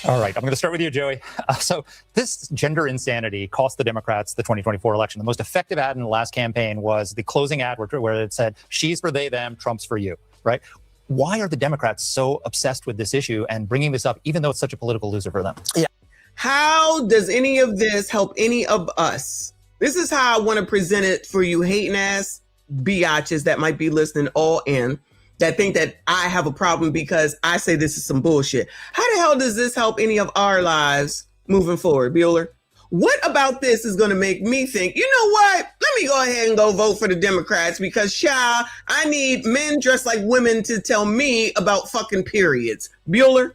All right, I'm going to start with you, Joey. So this gender insanity cost the Democrats the 2024 election. The most effective ad in the last campaign was the closing ad where it said, she's for they, them, Trump's for you, right? Why are the Democrats so obsessed with this issue and bringing this up, even though it's such a political loser for them? Yeah. How does any of this help any of us? This is how I want to present it for you hating ass biatches that might be listening all in, that think that I have a problem because I say this is some bullshit. How the hell does this help any of our lives moving forward, Bueller? What about this is going to make me think, you know what? Let me go ahead and go vote for the Democrats because, child, I need men dressed like women to tell me about fucking periods. Bueller?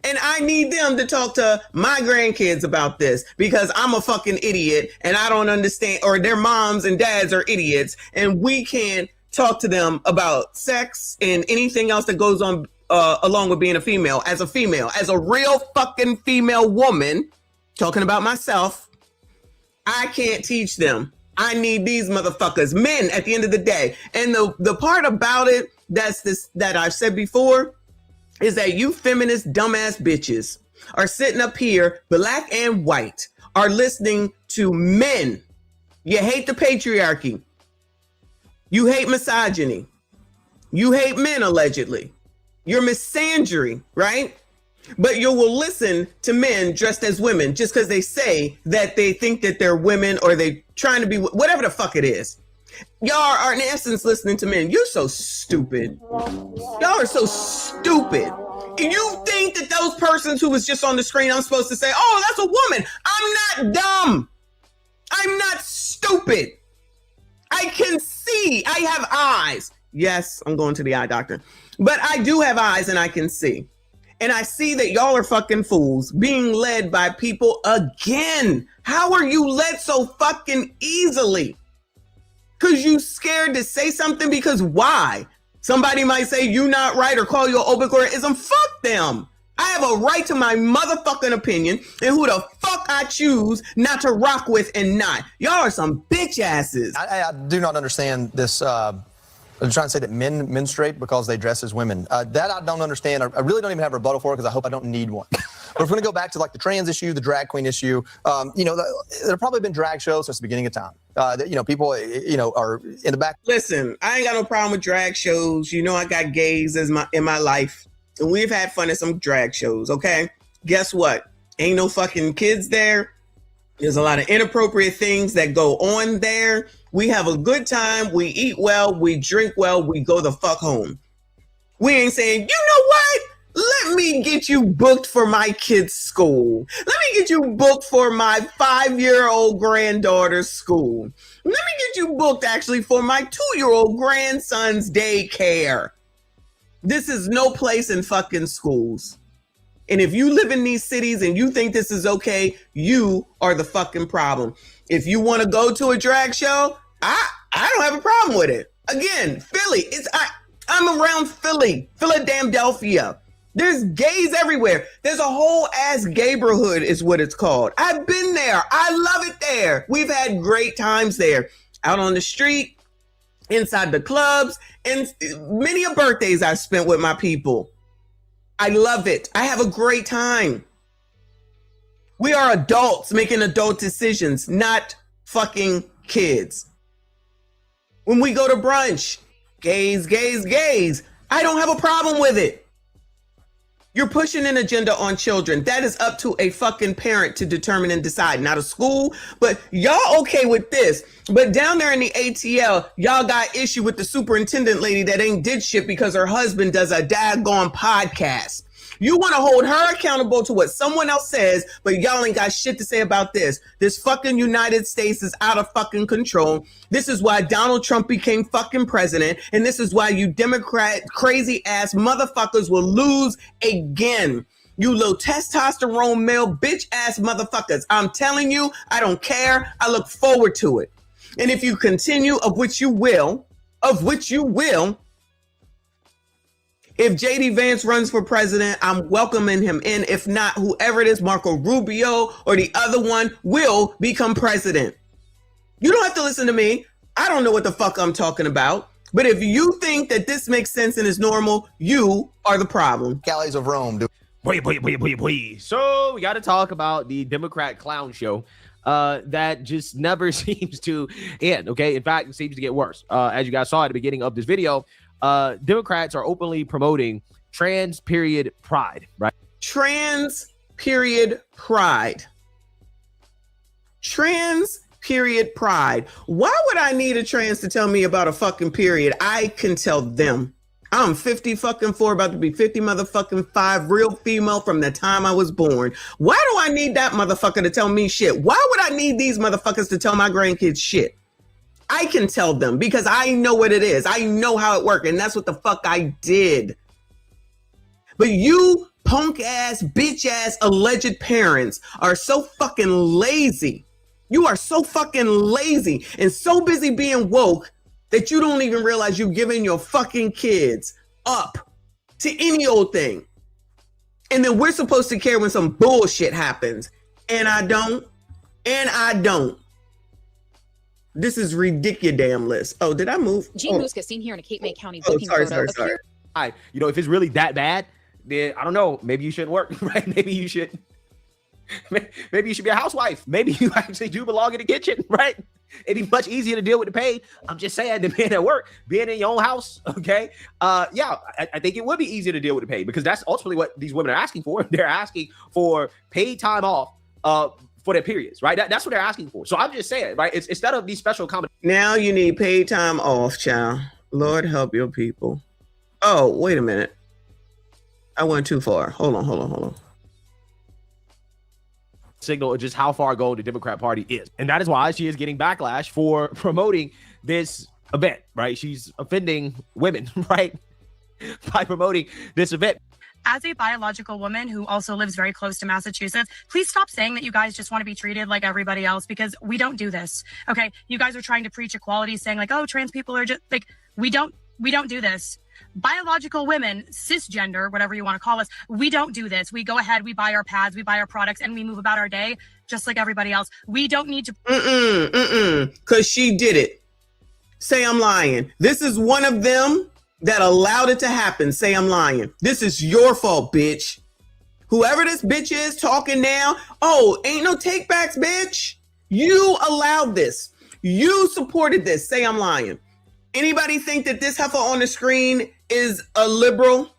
And I need them to talk to my grandkids about this because I'm a fucking idiot and I don't understand, or their moms and dads are idiots and we can't talk to them about sex and anything else that goes on along with being a female, as a real fucking female woman, talking about myself. I can't teach them. I need these motherfuckers, men at the end of the day. And the part about it that I've said before is that you feminist dumbass bitches are sitting up here, black and white, are listening to men. You hate the patriarchy. You hate misogyny. You hate men, allegedly. You're misandry, right? But you will listen to men dressed as women just because they say that they think that they're women or they trying to be whatever the fuck it is. Y'all are in essence listening to men. You're so stupid. Y'all are so stupid. And you think that those persons who was just on the screen, I'm supposed to say, oh, that's a woman. I'm not dumb. I'm not stupid. I can see. I have eyes. Yes, I'm going to the eye doctor. But I do have eyes and I can see. And I see that y'all are fucking fools being led by people again. How are you led so fucking easily? Because you scared to say something? Because why? Somebody might say you not right or call you an obituarism. Fuck them. I have a right to my motherfucking opinion and who the fuck I choose not to rock with and not. Y'all are some bitch asses. I do not understand this. I'm trying to say that men menstruate because they dress as women. That I don't understand. I really don't even have a rebuttal for it because I hope I don't need one. But if we're going to go back to like the trans issue, the drag queen issue, there have probably been drag shows since the beginning of time. People, are in the back. Listen, I ain't got no problem with drag shows. You know, I got gays in my life. And we've had fun at some drag shows, okay? Guess what? Ain't no fucking kids there. There's a lot of inappropriate things that go on there. We have a good time. We eat well. We drink well. We go the fuck home. We ain't saying, you know what? Let me get you booked for my kid's school. Let me get you booked for my 5-year-old granddaughter's school. Let me get you booked actually for my 2-year-old grandson's daycare. This is no place in fucking schools. And if you live in these cities and you think this is okay, you are the fucking problem. If you want to go to a drag show, I don't have a problem with it. Again, Philly, I'm around Philly, Philadelphia. There's gays everywhere. There's a whole ass gayborhood is what it's called. I've been there. I love it there. We've had great times there. Out on the street, inside the clubs, and many a birthdays I've spent with my people. I love it. I have a great time. We are adults making adult decisions, not fucking kids. When we go to brunch, gays, I don't have a problem with it. You're pushing an agenda on children. That is up to a fucking parent to determine and decide, not a school. But y'all okay with this. But down there in the ATL, y'all got issue with the superintendent lady that ain't did shit because her husband does a daggone podcast. You want to hold her accountable to what someone else says, but y'all ain't got shit to say about this. This fucking United States is out of fucking control. This is why Donald Trump became fucking president. And this is why you Democrat crazy ass motherfuckers will lose again. You little testosterone male bitch ass motherfuckers. I'm telling you, I don't care. I look forward to it. And if you continue, of which you will, if JD Vance runs for president, I'm welcoming him in. If not, whoever it is, Marco Rubio or the other one will become president. You don't have to listen to me. I don't know what the fuck I'm talking about. But if you think that this makes sense and is normal, you are the problem. Galleys of Rome, dude. Boy. So we got to talk about the Democrat clown show that just never seems to end. Okay. In fact, it seems to get worse. As you guys saw at the beginning of this video, Democrats are openly promoting trans period pride, right? Trans period pride. Trans period pride. Why would I need a trans to tell me about a fucking period? I can tell them. I'm 50 fucking 4, about to be 50 motherfucking 5, real female from the time I was born. Why do I need that motherfucker to tell me shit? Why would I need these motherfuckers to tell my grandkids shit? I can tell them because I know what it is. I know how it works, and that's what the fuck I did. But you punk ass, bitch ass, alleged parents are so fucking lazy. You are so fucking lazy and so busy being woke that you don't even realize you're giving your fucking kids up to any old thing. And then we're supposed to care when some bullshit happens. And I don't. This is ridiculous. Oh, did I move? Gene Muska seen here in a Cape May County Oh, booking photo. sorry. You know, if it's really that bad, then I don't know. Maybe you shouldn't work, right? Maybe you should be a housewife. Maybe you actually do belong in the kitchen, right? It'd be much easier to deal with the pay. I'm just saying, than being at work, being in your own house. Okay. I think it would be easier to deal with the pay because that's ultimately what these women are asking for. They're asking for paid time off for their periods, right? That's what they're asking for. So I'm just saying, right? It's instead of these special accommodations. Now you need paid time off, child. Lord help your people. Oh, wait a minute. I went too far. Hold on. Signal of just how far gone the Democrat Party is. And that is why she is getting backlash for promoting this event, right? She's offending women, right? By promoting this event. As a biological woman who also lives very close to Massachusetts, please stop saying that you guys just want to be treated like everybody else because we don't do this. Okay. You guys are trying to preach equality, saying like, oh, trans people are just like, we don't do this. Biological women, cisgender, whatever you want to call us, we don't do this. We go ahead, we buy our pads, we buy our products, and we move about our day just like everybody else. We don't need to. Because she did it. Say I'm lying. This is one of them that allowed it to happen. Say I'm lying. This is your fault, bitch. Whoever this bitch is talking now, oh, ain't no takebacks, bitch. You allowed this. You supported this. Say I'm lying. Anybody think that this heifer on the screen is a liberal?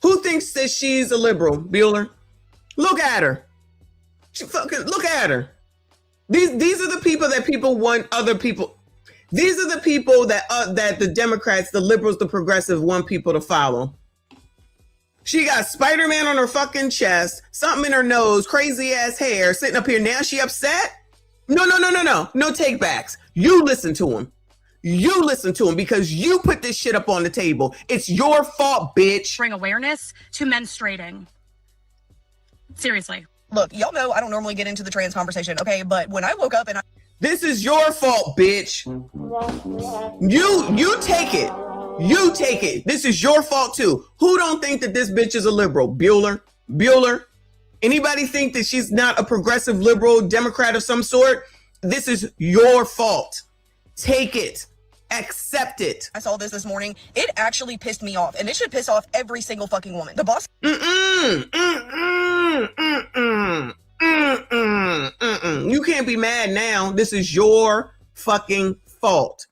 Who thinks that she's a liberal, Bueller? Look at her. Look at her. These are the people that people want other people. These are the people that that the Democrats, the liberals, the progressive want people to follow. She got Spider-Man on her fucking chest, something in her nose, crazy ass hair, sitting up here. Now she upset? No. No takebacks. You listen to him. You listen to him because you put this shit up on the table. It's your fault, bitch. Bring awareness to menstruating. Seriously. Look, y'all know I don't normally get into the trans conversation, okay? But when I woke up and This is your fault, bitch. You take it. You take it. This is your fault too. Who don't think that this bitch is a liberal? Bueller? Anybody think that she's not a progressive liberal Democrat of some sort? This is your fault. Take it. Accept it. I saw this morning, it actually pissed me off. And it should piss off every single fucking woman. The boss. You can't be mad now. This is your fucking fault.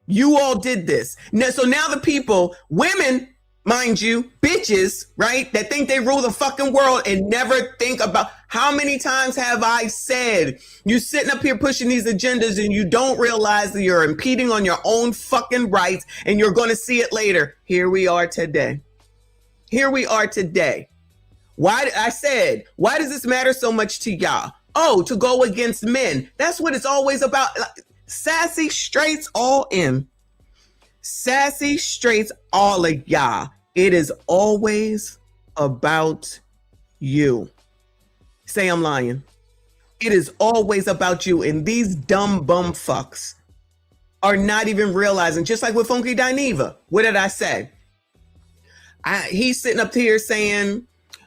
You all did this. So now the people, women, mind you, bitches, right, that think they rule the fucking world and never think about how many times have I said you sitting up here pushing these agendas and you don't realize that you're impeding on your own fucking rights and you're going to see it later. Here we are today. Why does this matter so much to y'all? Oh, to go against men. That's what it's always about. Sassy straights all in. Sassy straights all of y'all. It is always about you. Say I'm lying. It is always about you. And these dumb bum fucks are not even realizing, just like with Funky Dineva. What did I say? He's sitting up here saying,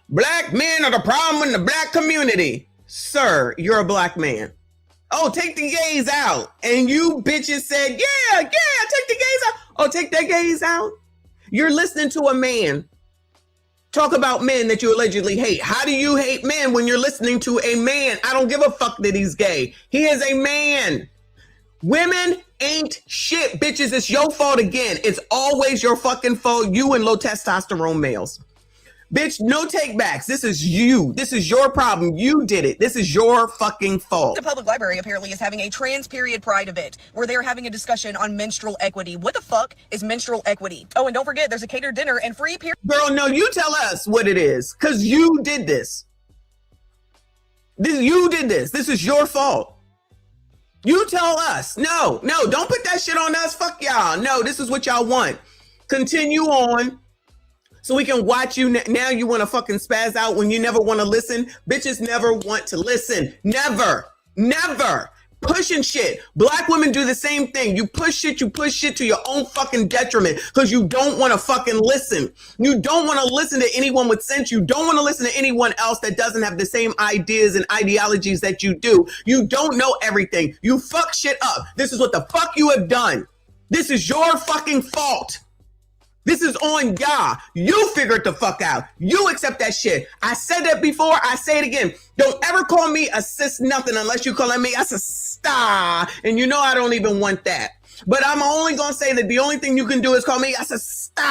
black men are the problem in the black community. Sir, you're a black man. Oh, take the gays out. And you bitches said, yeah, take the gays out. Oh, take that gays out. You're listening to a man talk about men that you allegedly hate. How do you hate men when you're listening to a man? I don't give a fuck that he's gay. He is a man. Women ain't shit, bitches. It's your fault again. It's always your fucking fault. You and low testosterone males. Bitch, no take backs. This is you. This is your problem. You did it. This is your fucking fault. The public library apparently is having a trans period pride event where they're having a discussion on menstrual equity. What the fuck is menstrual equity? Oh, and don't forget, there's a catered dinner and free period. Girl, no, you tell us what it is, because you did this. You did this. This is your fault. You tell us. No, don't put that shit on us. Fuck y'all. No, this is what y'all want. Continue on. So we can watch you. Now you want to fucking spaz out when you never want to listen. Bitches never want to listen. Never. Pushing shit. Black women do the same thing. You push shit to your own fucking detriment because you don't want to fucking listen. You don't want to listen to anyone with sense. You don't want to listen to anyone else that doesn't have the same ideas and ideologies that you do. You don't know everything. You fuck shit up. This is what the fuck you have done. This is your fucking fault. This is on y'all. You figure it the fuck out. You accept that shit. I said that before. I say it again. Don't ever call me a sis nothing unless you calling me a sister. And you know I don't even want that. But I'm only going to say that the only thing you can do is call me a sister.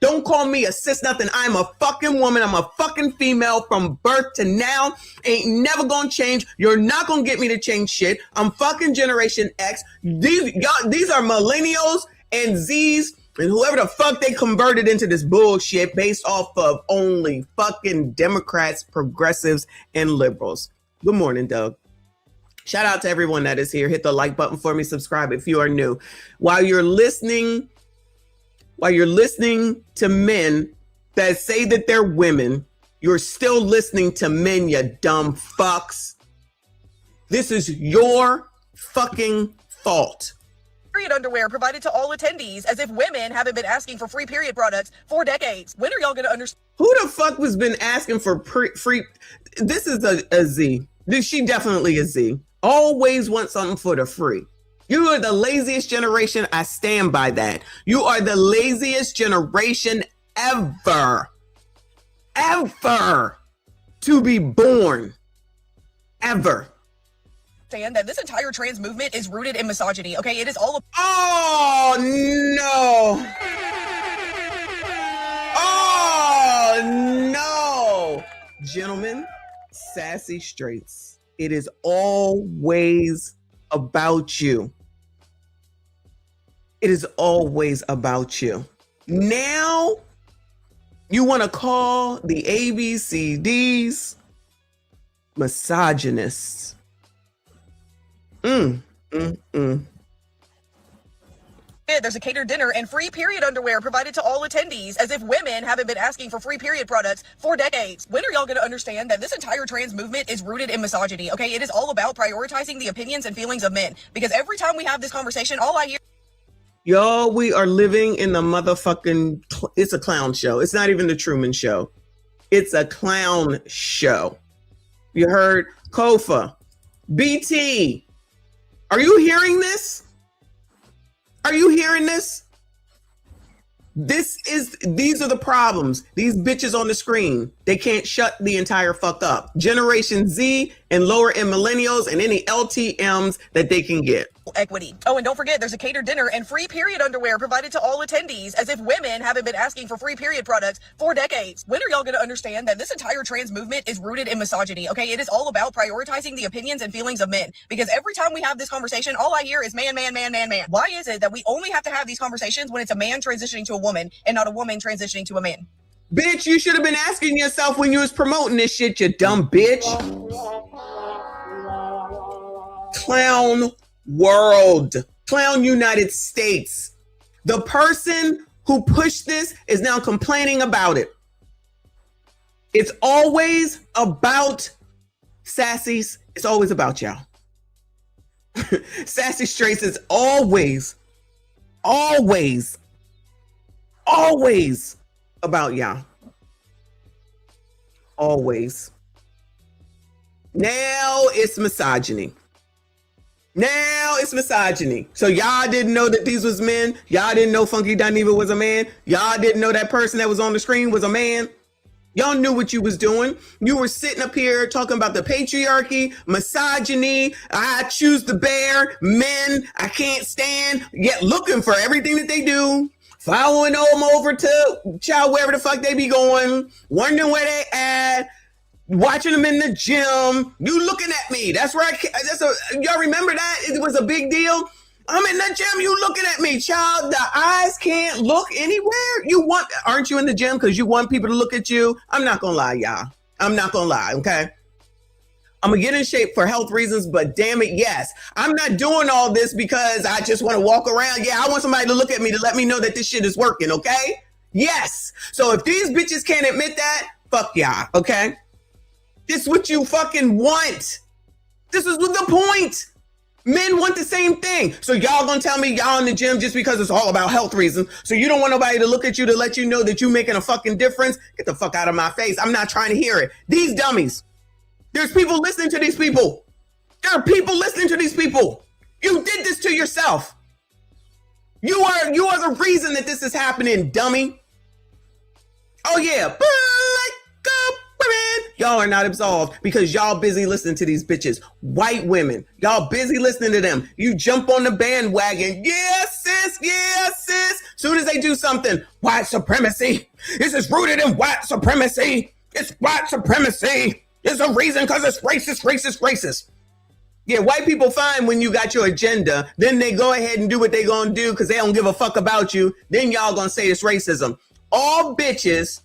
Don't call me a sis nothing. I'm a fucking woman. I'm a fucking female from birth to now. Ain't never going to change. You're not going to get me to change shit. I'm fucking Generation X. These are millennials and Zs. And whoever the fuck they converted into this bullshit based off of only fucking Democrats, progressives, and liberals. Good morning, Doug. Shout out to everyone that is here. Hit the like button for me. Subscribe if you are new. While you're listening to men that say that they're women, you're still listening to men, you dumb fucks. This is your fucking fault. Period underwear provided to all attendees, as if women haven't been asking for free period products for decades. When are y'all gonna understand? Who the fuck was been asking for free? This is a Z. She definitely a Z. Always want something for the free. You are the laziest generation. I stand by that. You are the laziest generation ever to be born. Ever. That this entire trans movement is rooted in misogyny. Okay, it is all. Oh no, gentlemen, sassy straights. It is always about you. It is always about you. Now you want to call the ABCDs misogynists. There's a catered dinner and free period underwear provided to all attendees, as if women haven't been asking for free period products for decades. When are y'all going to understand that this entire trans movement is rooted in misogyny? Okay, it is all about prioritizing the opinions and feelings of men. Because every time we have this conversation, all I hear. Y'all, we are living in the motherfucking. It's a clown show. It's not even the Truman Show. It's a clown show. You heard Kofa, BT. Are you hearing this? Are you hearing this? These are the problems. These bitches on the screen, they can't shut the entire fuck up. Generation Z and lower end millennials and any LTMs that they can get. Equity. Oh, and don't forget, there's a catered dinner and free period underwear provided to all attendees, as if women haven't been asking for free period products for decades. When are y'all going to understand that this entire trans movement is rooted in misogyny? Okay, it is all about prioritizing the opinions and feelings of men. Because every time we have this conversation, all I hear is man. Why is it that we only have to have these conversations when it's a man transitioning to a woman and not a woman transitioning to a man? Bitch, you should have been asking yourself when you was promoting this shit, you dumb bitch. Clown world. Clown United States. The person who pushed this is now complaining about it. It's always about Sassies, it's always about y'all. Sassy Straights is always about y'all. Always. Now it's misogyny. So y'all didn't know that these was men. Y'all didn't know Funky Dineva was a man. Y'all didn't know that person that was on the screen was a man. Y'all knew what you was doing. You were sitting up here talking about the patriarchy, misogyny, I choose the bear, men I can't stand, yet looking for everything that they do, following them over to child wherever the fuck they be going, wondering where they at, watching them in the gym. You looking at me. That's where y'all remember that? It was a big deal. I'm in the gym, you looking at me, child. The eyes can't look anywhere. Aren't you in the gym because you want people to look at you? I'm not gonna lie, y'all. I'm not gonna lie, okay? I'm gonna get in shape for health reasons, but damn it, yes. I'm not doing all this because I just want to walk around. Yeah, I want somebody to look at me to let me know that this shit is working, okay? Yes. So if these bitches can't admit that, fuck y'all, okay? This is what you fucking want. This is the point. Men want the same thing. So y'all gonna tell me y'all in the gym just because it's all about health reasons. So you don't want nobody to look at you to let you know that you making a fucking difference? Get the fuck out of my face. I'm not trying to hear it. These dummies. There's people listening to these people. There are people listening to these people. You did this to yourself. You are the reason that this is happening, dummy. Oh yeah. Y'all are not absolved because y'all busy listening to these bitches. White women, y'all busy listening to them. You jump on the bandwagon. Yes, sis. Yes, sis. Soon as they do something, white supremacy. This is rooted in white supremacy. It's white supremacy. There's a reason because it's racist. Yeah, white people fine when you got your agenda. Then they go ahead and do what they gonna do because they don't give a fuck about you. Then y'all gonna say it's racism. All bitches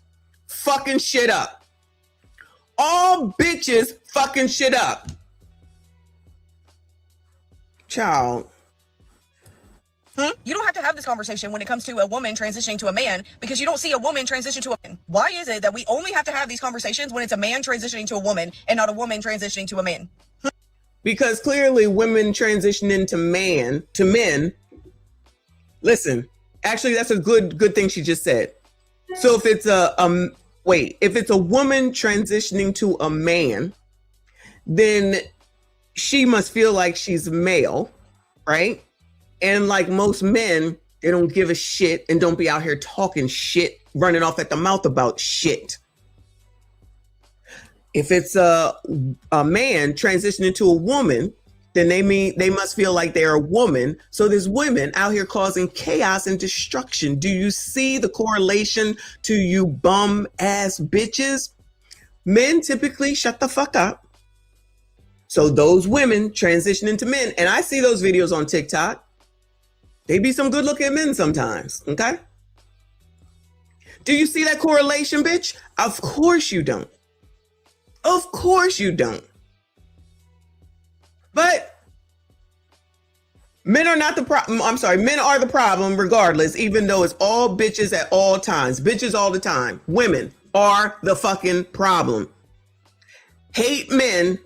fucking shit up. All bitches fucking shit up. Child. You don't have to have this conversation when it comes to a woman transitioning to a man because you don't see a woman transition to a man. Why is it that we only have to have these conversations when it's a man transitioning to a woman and not a woman transitioning to a man? Because clearly women transition into men. Listen, actually that's a good thing she just said. So if it's if it's a woman transitioning to a man, then she must feel like she's male, right? And like most men, they don't give a shit and don't be out here talking shit, running off at the mouth about shit. If it's a man transitioning to a woman, then they must feel like they're a woman. So there's women out here causing chaos and destruction. Do you see the correlation to you bum ass bitches? Men typically shut the fuck up. So those women transition into men. And I see those videos on TikTok. They be some good looking men sometimes. Okay. Do you see that correlation, bitch? Of course you don't. Of course you don't. But men are not the problem. I'm sorry. Men are the problem regardless, even though it's all bitches at all times. Bitches all the time. Women are the fucking problem. Hate men,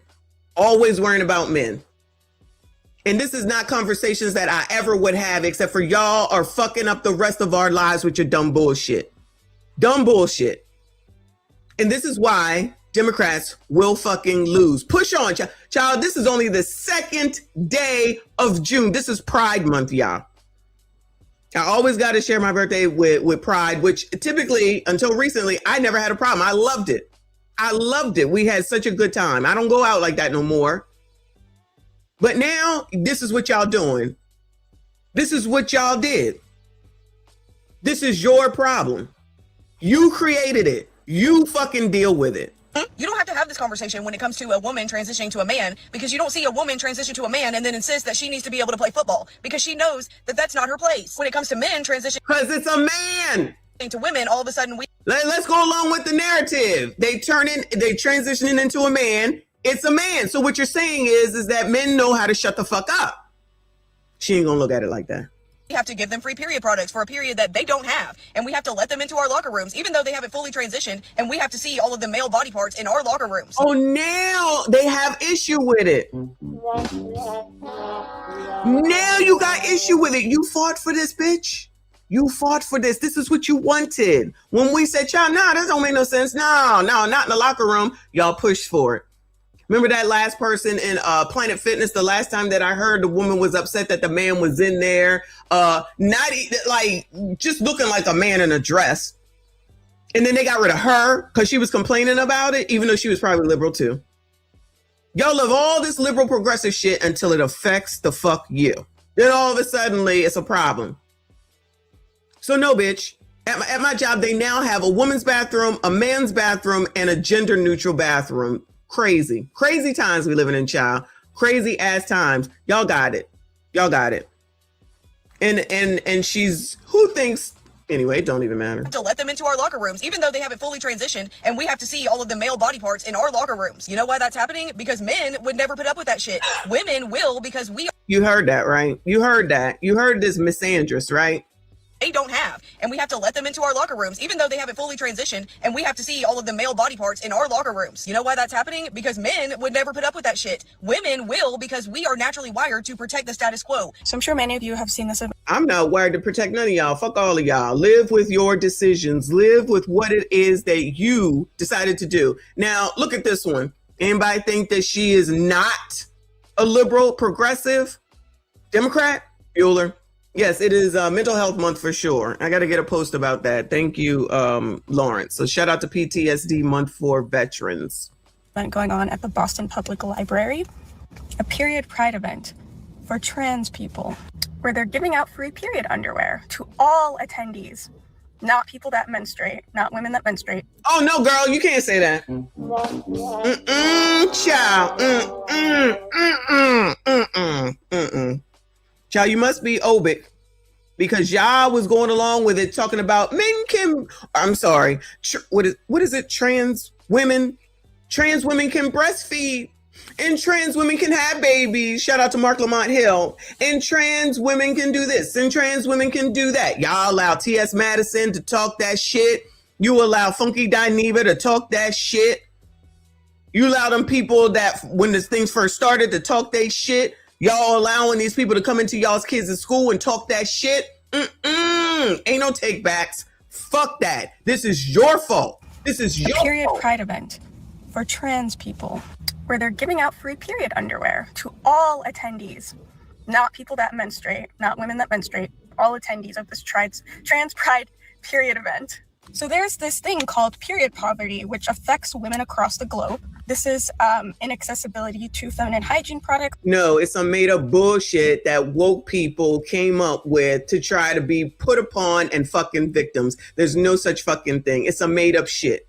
always worrying about men. And this is not conversations that I ever would have, except for y'all are fucking up the rest of our lives with your dumb bullshit. Dumb bullshit. And this is why Democrats will fucking lose. Push on, child. This is only the second day of June. This is Pride Month, y'all. I always got to share my birthday with Pride, which typically, until recently, I never had a problem. I loved it. I loved it. We had such a good time. I don't go out like that no more. But now, this is what y'all doing. This is what y'all did. This is your problem. You created it. You fucking deal with it. You don't have to have this conversation when it comes to a woman transitioning to a man because you don't see a woman transition to a man and then insist that she needs to be able to play football because she knows that that's not her place. When it comes to men transitioning, because it's a man. To women, all of a sudden let's go along with the narrative. They transitioning into a man. It's a man. So what you're saying is that men know how to shut the fuck up. She ain't gonna look at it like that. We have to give them free period products for a period that they don't have. And we have to let them into our locker rooms, even though they haven't fully transitioned. And we have to see all of the male body parts in our locker rooms. Oh, now they have issue with it. Now you got issue with it. You fought for this, bitch. You fought for this. This is what you wanted. When we said, y'all, nah, that don't make no sense. No, not in the locker room. Y'all pushed for it. Remember that last person in Planet Fitness? The last time that I heard, the woman was upset that the man was in there, just looking like a man in a dress. And then they got rid of her because she was complaining about it, even though she was probably liberal too. Y'all love all this liberal progressive shit until it affects the fuck you. Then all of a sudden, it's a problem. So no, bitch. At my job, they now have a woman's bathroom, a man's bathroom, and a gender neutral bathroom. Crazy times we living in, child. Crazy ass times. Y'all got it. And she's, who thinks, anyway, it don't even matter. To let them into our locker rooms, even though they haven't fully transitioned, and we have to see all of the male body parts in our locker rooms. You know why that's happening? Because men would never put up with that shit. Women will, because we are. You heard that, right? You heard that. You heard this misandrous, right? They don't have, and we have to let them into our locker rooms, even though they haven't fully transitioned, and we have to see all of the male body parts in our locker rooms. You know why that's happening? Because men would never put up with that shit. Women will, because we are naturally wired to protect the status quo. So I'm sure many of you have seen this. I'm not wired to protect none of y'all. Fuck all of y'all. Live with your decisions. Live with what it is that you decided to do. Now, look at this one. Anybody think that she is not a liberal, progressive, Democrat? Bueller. Yes, it is Mental Health Month for sure. I got to get a post about that. Thank you, Lawrence. So shout out to PTSD Month for veterans. Going on at the Boston Public Library, a period pride event for trans people, where they're giving out free period underwear to all attendees, not people that menstruate, not women that menstruate. Oh, no, girl, you can't say that. Child. Child, you must be obic because y'all was going along with it, talking about men can, I'm sorry, what is it? Trans women can breastfeed and trans women can have babies. Shout out to Mark Lamont Hill. And trans women can do this and trans women can do that. Y'all allow T.S. Madison to talk that shit. You allow Funky Dineva to talk that shit. You allow them people that when this things first started to talk they shit. Y'all allowing these people to come into y'all's kids' at school and talk that shit? Ain't no take backs. Fuck that. This is your fault. This is your period fault. Pride event for trans people, where they're giving out free period underwear to all attendees, not people that menstruate, not women that menstruate, all attendees of this trans pride period event. So there's this thing called period poverty, which affects women across the globe. This is inaccessibility to feminine hygiene products. No, it's some made up bullshit that woke people came up with to try to be put upon and fucking victims. There's no such fucking thing. It's a made up shit.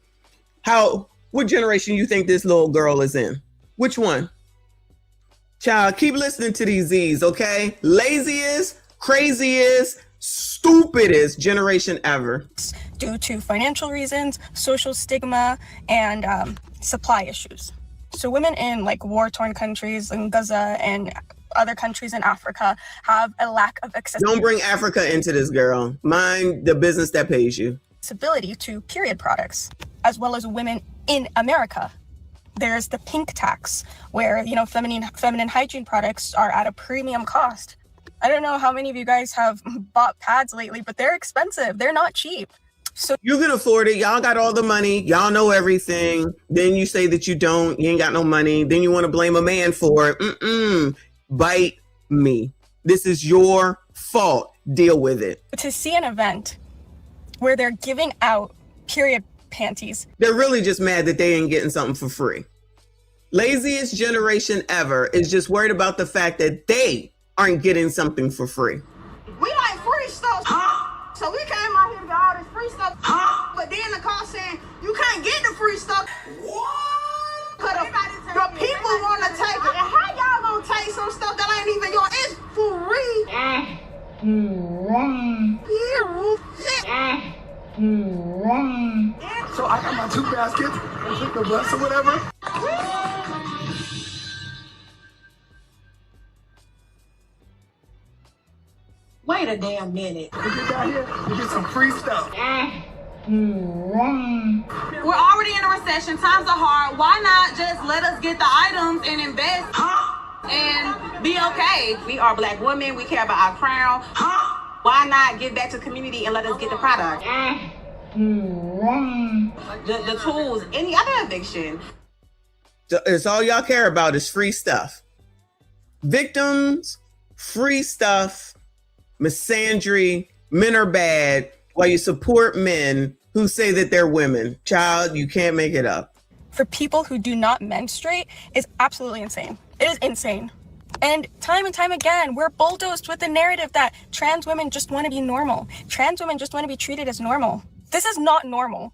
What generation you think this little girl is in? Which one? Child, keep listening to these Z's, okay? Laziest, craziest, stupidest generation ever. Due to financial reasons, social stigma, and supply issues. So women in like war-torn countries in Gaza and other countries in Africa have a lack of accessibility. Don't bring Africa into this, girl. Mind the business that pays you. Accessibility to period products, as well as women in America. There's the pink tax, where feminine hygiene products are at a premium cost. I don't know how many of you guys have bought pads lately, but they're expensive. They're not cheap. So you can afford it. Y'all got all the money. Y'all know everything. Then you say that you don't. You ain't got no money. Then you want to blame a man for it. Bite me. This is your fault. Deal with it. To see an event where they're giving out period panties. They're really just mad that they ain't getting something for free. Laziest generation ever is just worried about the fact that they aren't getting something for free. We like free stuff. So we came out here to get all this free stuff. But then the car saying, you can't get the free stuff. What? Cause the people want to take it. And how y'all gonna take some stuff that ain't even yours? It's free. So I got my 2 baskets and took the bus or whatever. Wait a damn minute. We get down here, we get some free stuff. We're already in a recession. Times are hard. Why not just let us get the items and invest and be okay? We are Black women. We care about our crown. Why not give back to the community and let us get the product? The tools, any other eviction. It's all y'all care about is free stuff. Victims, free stuff, misandry, men are bad, while you support men who say that they're women. Child, you can't make it up. For people who do not menstruate is absolutely insane. It is insane. And time again, we're bulldozed with the narrative that trans women just want to be normal. Trans women just want to be treated as normal. This is not normal.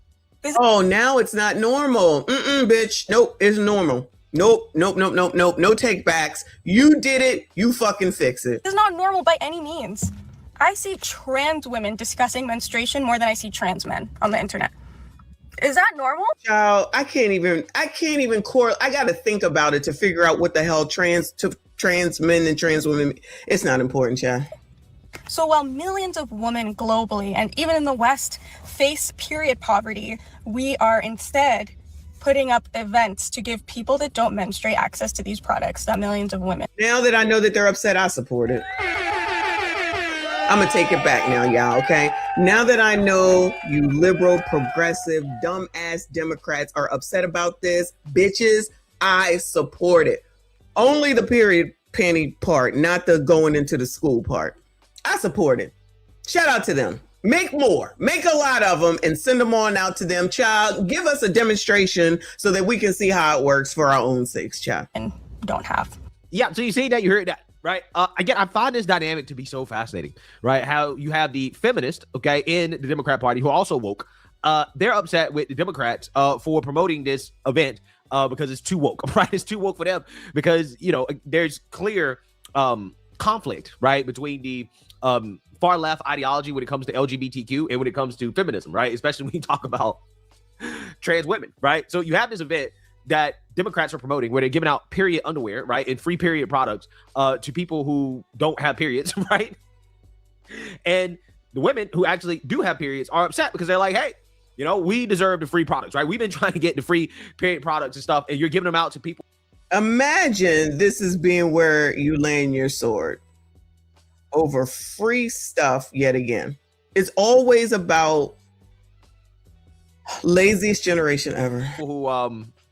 Oh, now it's not normal. Bitch. Nope, it's normal. Nope. No take backs. You did it. You fucking fix it. This is not normal by any means. I see trans women discussing menstruation more than I see trans men on the internet. Is that normal? Child, I can't even correlate. I got to think about it to figure out what the hell trans men and trans women. It's not important, child. So while millions of women globally and even in the West face period poverty, we are instead putting up events to give people that don't menstruate access to these products, that millions of women. Now that I know that they're upset, I support it. I'm gonna take it back now, y'all, okay? Now that I know you liberal, progressive, dumb-ass Democrats are upset about this, bitches, I support it. Only the period panty part, not the going into the school part. I support it. Shout out to them. Make more. Make a lot of them and send them on out to them. Child, give us a demonstration so that we can see how it works for our own sakes, child. And don't have. Yeah, so you see that, you heard that, right? Again, I find this dynamic to be so fascinating, right? How you have the feminist, okay, in the Democrat Party who are also woke. They're upset with the Democrats for promoting this event because it's too woke, right? It's too woke for them because, you know, there's clear conflict, right, between the far left ideology when it comes to LGBTQ and when it comes to feminism, right? Especially when you talk about trans women, right? So you have this event that Democrats are promoting where they're giving out period underwear, right, and free period products to people who don't have periods, right? And the women who actually do have periods are upset because they're like, hey, you know, we deserve the free products, right? We've been trying to get the free period products and stuff, and you're giving them out to people. Imagine this is being where you laying your sword over free stuff yet again. It's always about laziest generation ever. Who,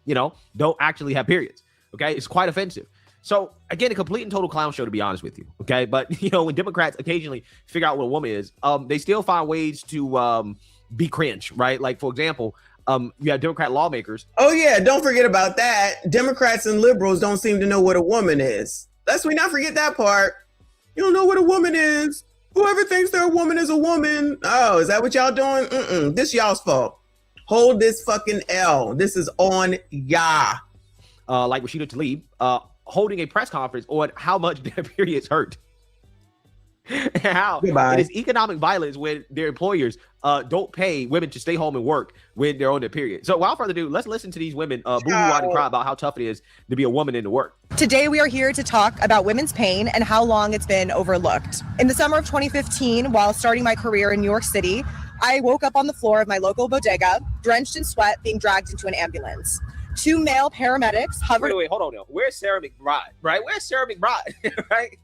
you know, don't actually have periods. Okay. It's quite offensive. So again, a complete and total clown show, to be honest with you. Okay. But, you know, when Democrats occasionally figure out what a woman is, they still find ways to be cringe, right? Like, for example, you have Democrat lawmakers. Oh, yeah. Don't forget about that. Democrats and liberals don't seem to know what a woman is. Let's not forget that part. You don't know what a woman is. Whoever thinks they're a woman is a woman. Oh, is that what y'all doing? This y'all's fault. Hold this fucking L. This is on ya. Like Rashida Tlaib, holding a press conference on how much their periods hurt. How it is economic violence when their employers don't pay women to stay home and work when they're on their period. So without further ado, let's listen to these women boo-hoo-wide and cry about how tough it is to be a woman in the work. Today, we are here to talk about women's pain and how long it's been overlooked. In the summer of 2015, while starting my career in New York City, I woke up on the floor of my local bodega, drenched in sweat, being dragged into an ambulance. Two male paramedics hovered. Wait, hold on now. Where's Sarah McBride, right? Where's Sarah McBride, right?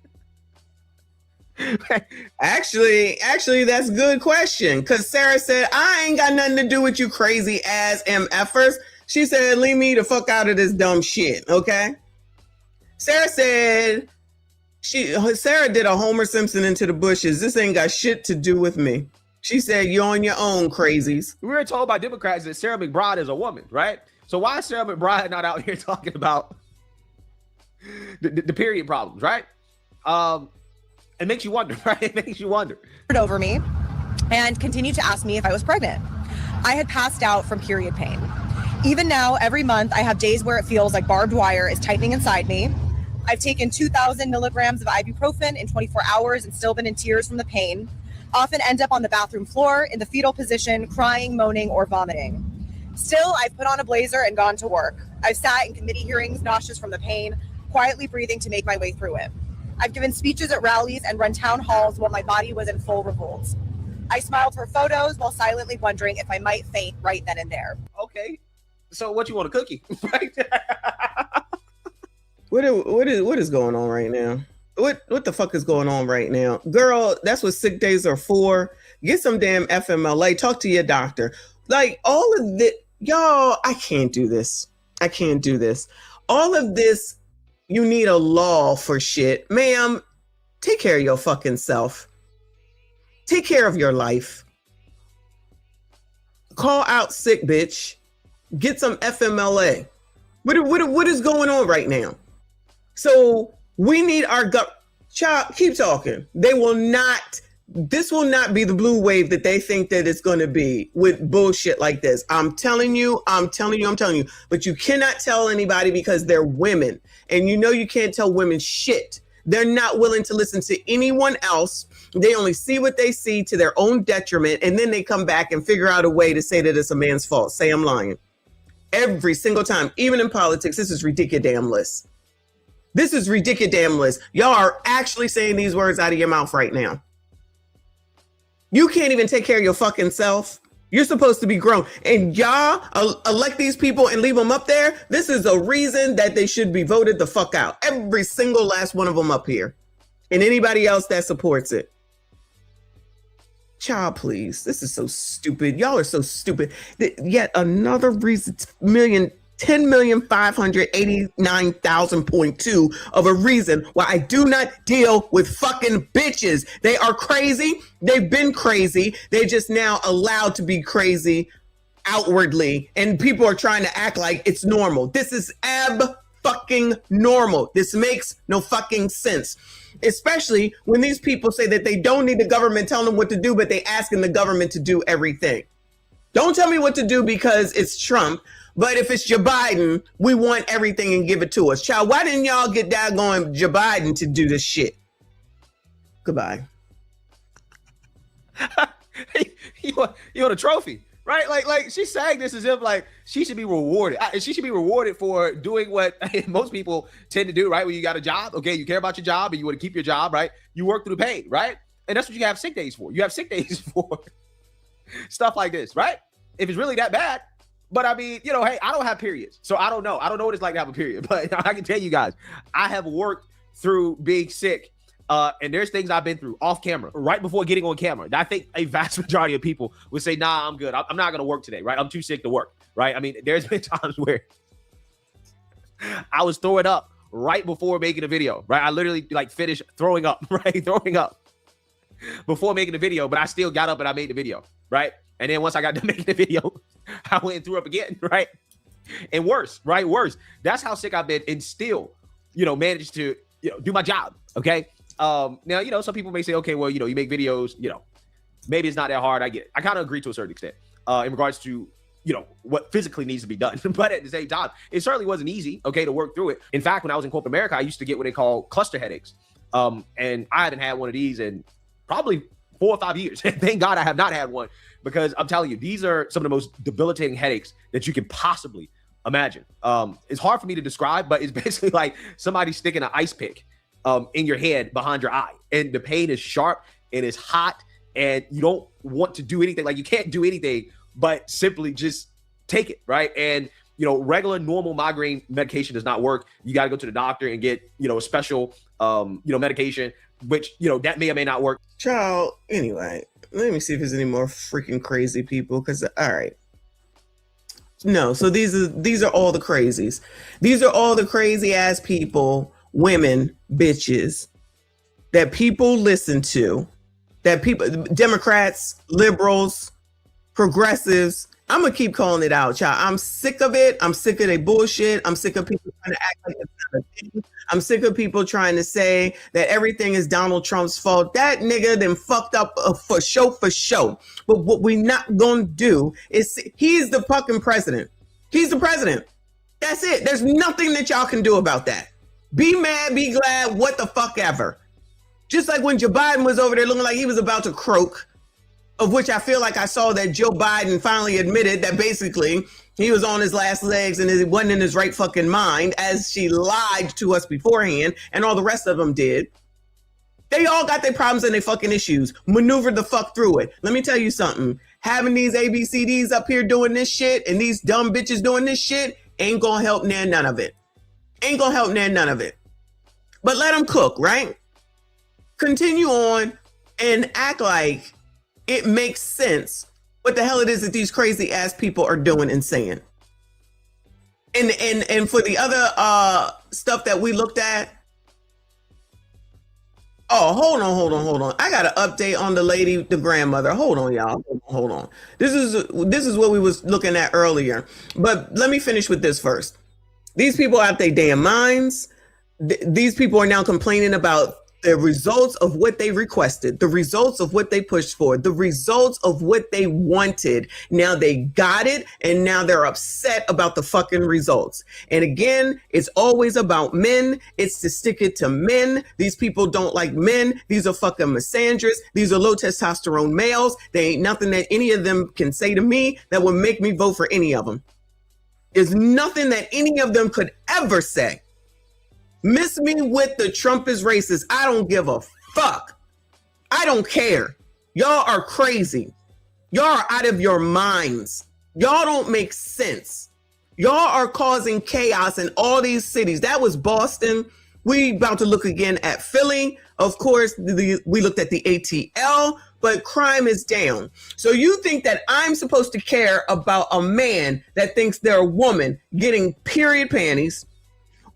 Actually, that's a good question. Because Sarah said, I ain't got nothing to do with you crazy ass MFers. She said, leave me the fuck out of this dumb shit, okay? Sarah said, Sarah did a Homer Simpson into the bushes. This ain't got shit to do with me. She said, you're on your own, crazies. We were told by Democrats that Sarah McBride is a woman, right? So why is Sarah McBride not out here talking about the period problems, right? It makes you wonder, right? It makes you wonder. Over me and continued to ask me if I was pregnant. I had passed out from period pain. Even now, every month, I have days where it feels like barbed wire is tightening inside me. I've taken 2,000 milligrams of ibuprofen in 24 hours and still been in tears from the pain. Often end up on the bathroom floor in the fetal position, crying, moaning, or vomiting. Still, I've put on a blazer and gone to work. I've sat in committee hearings, nauseous from the pain, quietly breathing to make my way through it. I've given speeches at rallies and run town halls while my body was in full revolt. I smiled for photos while silently wondering if I might faint right then and there. Okay. So what you want, a cookie? What is going on right now? What the fuck is going on right now? Girl, that's what sick days are for. Get some damn FMLA. Talk to your doctor. Like, all of this, y'all, I can't do this. I can't do this. All of this, you need a law for shit. Ma'am, take care of your fucking self. Take care of your life. Call out sick, bitch. Get some FMLA. What is going on right now? So we need our child, keep talking. They will not, this will not be the blue wave that they think that it's going to be with bullshit like this. I'm telling you. But you cannot tell anybody because they're women. And you know you can't tell women shit. They're not willing to listen to anyone else. They only see what they see to their own detriment. And then they come back and figure out a way to say that it's a man's fault. Say I'm lying. Every single time, even in politics, this is ridiculous. This is ridiculous. Y'all are actually saying these words out of your mouth right now. You can't even take care of your fucking self. You're supposed to be grown. And y'all elect these people and leave them up there. This is a reason that they should be voted the fuck out. Every single last one of them up here. And anybody else that supports it. Child, please. This is so stupid. Y'all are so stupid. Yet another reason, 10,589,000.2 of a reason why I do not deal with fucking bitches. They are crazy. They've been crazy. They're just now allowed to be crazy outwardly. And people are trying to act like it's normal. This is fucking normal. This makes no fucking sense. Especially when these people say that they don't need the government telling them what to do, but they asking the government to do everything. Don't tell me what to do because it's Trump. But if it's Joe Biden, we want everything and give it to us. Child, why didn't y'all get daggone Joe Biden to do this shit? Goodbye. You want a trophy, right? Like she's saying this as if like she should be rewarded. She should be rewarded for doing what most people tend to do, right? When you got a job, okay, you care about your job and you want to keep your job, right? You work through the pain, right? And that's what you have sick days for. You have sick days for stuff like this, right? If it's really that bad. But I mean, hey, I don't have periods. So I don't know. I don't know what it's like to have a period. But I can tell you guys, I have worked through being sick. And there's things I've been through off camera, right before getting on camera. I think a vast majority of people would say, nah, I'm good. I'm not going to work today, right? I'm too sick to work, right? I mean, there's been times where I was throwing up right before making a video, right? I literally like finished throwing up, right? Throwing up before making the video, but I still got up and I made the video, right? And then once I got done making the video, I went and threw up again, right? And worse, right? Worse. That's how sick I've been and still, managed to, do my job, okay? Now, some people may say, okay, well, you make videos, maybe it's not that hard. I get it. I kind of agree to a certain extent in regards to, what physically needs to be done. But at the same time, it certainly wasn't easy, okay, to work through it. In fact, when I was in corporate America, I used to get what they call cluster headaches. And I haven't had one of these in probably 4 or 5 years. Thank God I have not had one. Because I'm telling you, these are some of the most debilitating headaches that you can possibly imagine. It's hard for me to describe, but it's basically like somebody sticking an ice pick in your head behind your eye. And the pain is sharp and it's hot and you don't want to do anything. Like you can't do anything but simply just take it, right? And, regular normal migraine medication does not work. You got to go to the doctor and get, a special, medication, which, that may or may not work. Child, anyway. Let me see if there's any more freaking crazy people. Because, all right. No, so these are all the crazies. These are all the crazy ass people, women, bitches, that people listen to, that people, Democrats, liberals, progressives. I'm going to keep calling it out, child. I'm sick of it. I'm sick of their bullshit. I'm sick of people trying to act like it's not a thing. I'm sick of people trying to say that everything is Donald Trump's fault. That nigga then fucked up for show. But what we not going to do is, he's the fucking president. He's the president. That's it. There's nothing that y'all can do about that. Be mad, be glad, what the fuck ever. Just like when Joe Biden was over there looking like he was about to croak, of which I feel like I saw that Joe Biden finally admitted that basically he was on his last legs and he wasn't in his right fucking mind, as she lied to us beforehand and all the rest of them did. They all got their problems and their fucking issues. Maneuver the fuck through it. Let me tell you something. Having these ABCDs up here doing this shit and these dumb bitches doing this shit ain't gonna help none of it. Ain't gonna help none of it. But let them cook, right? Continue on and act like it makes sense what the hell it is that these crazy ass people are doing and saying. And for the other stuff that we looked at, oh, hold on. I got an update on the lady, the grandmother. Hold on, y'all. Hold on. This is what we was looking at earlier. But let me finish with this first. These people out their damn minds. These people are now complaining about the results of what they requested, the results of what they pushed for, the results of what they wanted. Now they got it, and now they're upset about the fucking results. And again, it's always about men. It's to stick it to men. These people don't like men. These are fucking misandrous. These are low testosterone males. There ain't nothing that any of them can say to me that would make me vote for any of them. There's nothing that any of them could ever say. Miss me with the Trump is racist. I don't give a fuck. I don't care. Y'all are crazy. Y'all are out of your minds. Y'all don't make sense. Y'all are causing chaos in all these cities. That was Boston. We about to look again at Philly. Of course, we looked at the ATL, but crime is down. So you think that I'm supposed to care about a man that thinks they're a woman getting period panties,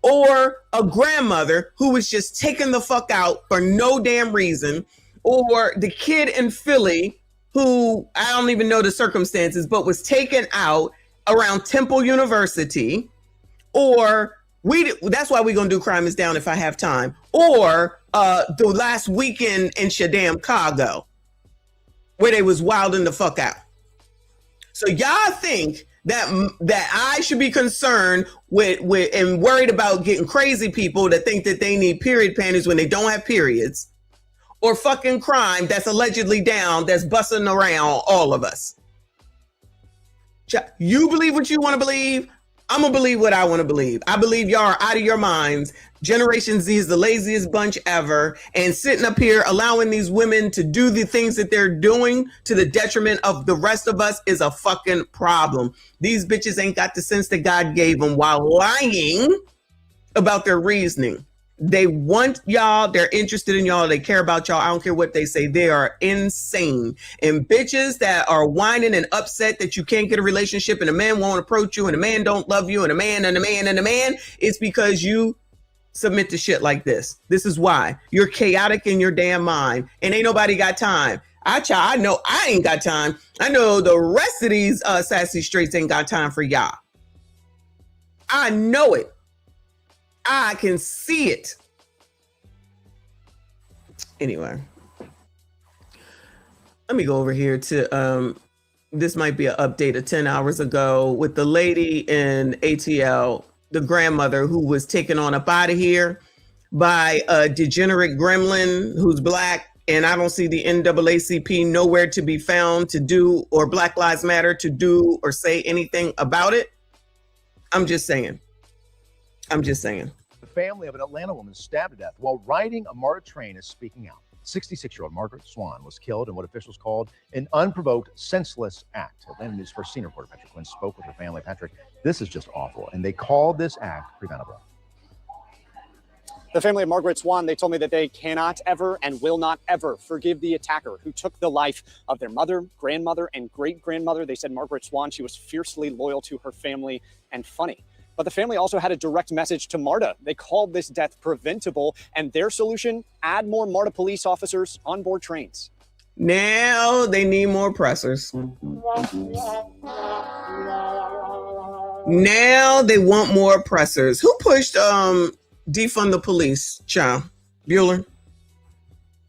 or a grandmother who was just taken the fuck out for no damn reason, or the kid in Philly who I don't even know the circumstances, but was taken out around Temple University, or that's why we're going to do crime is down if I have time, or the last weekend in Chicago where they was wilding the fuck out. So y'all think that I should be concerned with and worried about getting crazy people that think that they need period panties when they don't have periods, or fucking crime that's allegedly down, that's busting around all of us. You believe what you want to believe. I'm gonna believe what I want to believe. I believe y'all are out of your minds. Generation Z is the laziest bunch ever, and sitting up here allowing these women to do the things that they're doing to the detriment of the rest of us is a fucking problem. These bitches ain't got the sense that God gave them while lying about their reasoning. They want y'all. They're interested in y'all. They care about y'all. I don't care what they say. They are insane. And bitches that are whining and upset that you can't get a relationship and a man won't approach you and a man don't love you and a man, it's because you submit to shit like this. This is why. You're chaotic in your damn mind and ain't nobody got time. I know I ain't got time. I know the rest of these sassy straights ain't got time for y'all. I know it. I can see it. Anyway, let me go over here to this might be an update of 10 hours ago with the lady in ATL, the grandmother who was taken on up out of here by a degenerate gremlin who's black, and I don't see the NAACP nowhere to be found to do, or Black Lives Matter to do or say anything about it. I'm just saying. The family of an Atlanta woman stabbed to death while riding a MARTA train is speaking out. 66-year-old Margaret Swan was killed in what officials called an unprovoked, senseless act. Atlanta News First Senior reporter Patrick Quinn spoke with her family. Patrick, this is just awful, and they called this act preventable. The family of Margaret Swan, they told me that they cannot ever and will not ever forgive the attacker who took the life of their mother, grandmother, and great-grandmother. They said Margaret Swan, she was fiercely loyal to her family and funny. But the family also had a direct message to MARTA. They called this death preventable, and their solution, add more MARTA police officers on board trains. Now they need more pressers. Now they want more pressers. Who pushed defund the police, child? Bueller?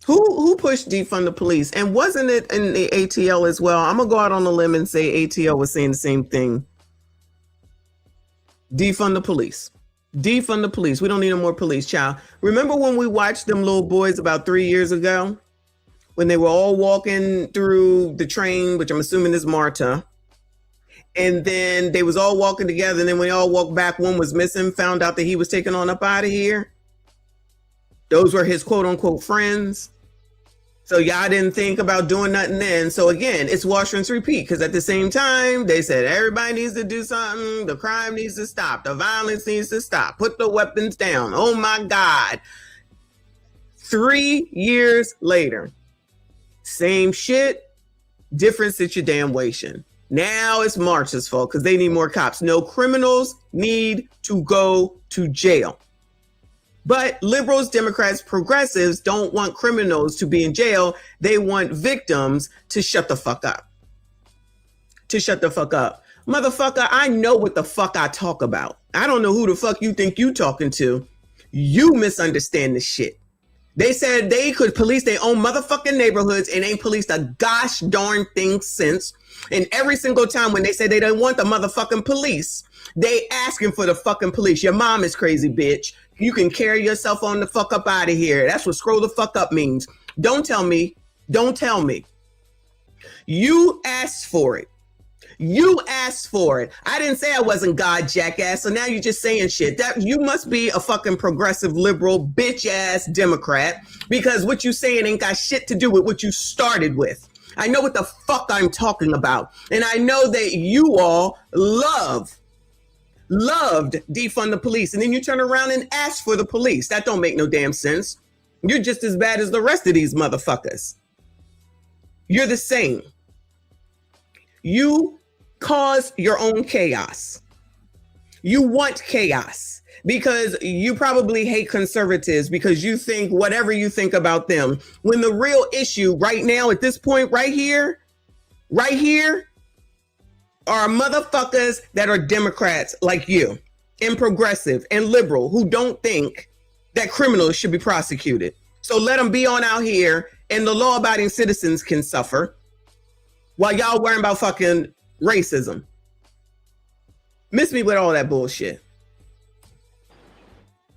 Who pushed defund the police? And wasn't it in the ATL as well? I'm gonna go out on a limb and say ATL was saying the same thing. Defund the police. Defund the police. We don't need no more police, child. Remember when we watched them little boys about 3 years ago? When they were all walking through the train, which I'm assuming is MARTA. And then they was all walking together. And then when they all walked back, one was missing, found out that he was taken on up out of here. Those were his quote unquote friends. So y'all didn't think about doing nothing then. So again, it's wash, rinse, repeat. Because at the same time, they said everybody needs to do something. The crime needs to stop. The violence needs to stop. Put the weapons down. Oh my God. 3 years later, same shit, different situation. Now it's March's fault because they need more cops. No, criminals need to go to jail. But liberals, Democrats, progressives don't want criminals to be in jail. They want victims to shut the fuck up. To shut the fuck up. Motherfucker, I know what the fuck I talk about. I don't know who the fuck you think you talking to. You misunderstand this shit. They said they could police their own motherfucking neighborhoods and ain't policed a gosh darn thing since. And every single time when they say they don't want the motherfucking police, they asking for the fucking police. Your mom is crazy, bitch. You can carry yourself on the fuck up out of here. That's what scroll the fuck up means. Don't tell me. Don't tell me. You asked for it. You asked for it. I didn't say I wasn't God, jackass. So now you're just saying shit. That you must be a fucking progressive, liberal, bitch ass Democrat because what you saying ain't got shit to do with what you started with. I know what the fuck I'm talking about. And I know that you all loved defund the police. And then you turn around and ask for the police. That don't make no damn sense. You're just as bad as the rest of these motherfuckers. You're the same. You cause your own chaos. You want chaos because you probably hate conservatives because you think whatever you think about them. When the real issue right now at this point right here are motherfuckers that are Democrats like you and progressive and liberal who don't think that criminals should be prosecuted. So let them be on out here and the law-abiding citizens can suffer while y'all worrying about fucking racism. Miss me with all that bullshit.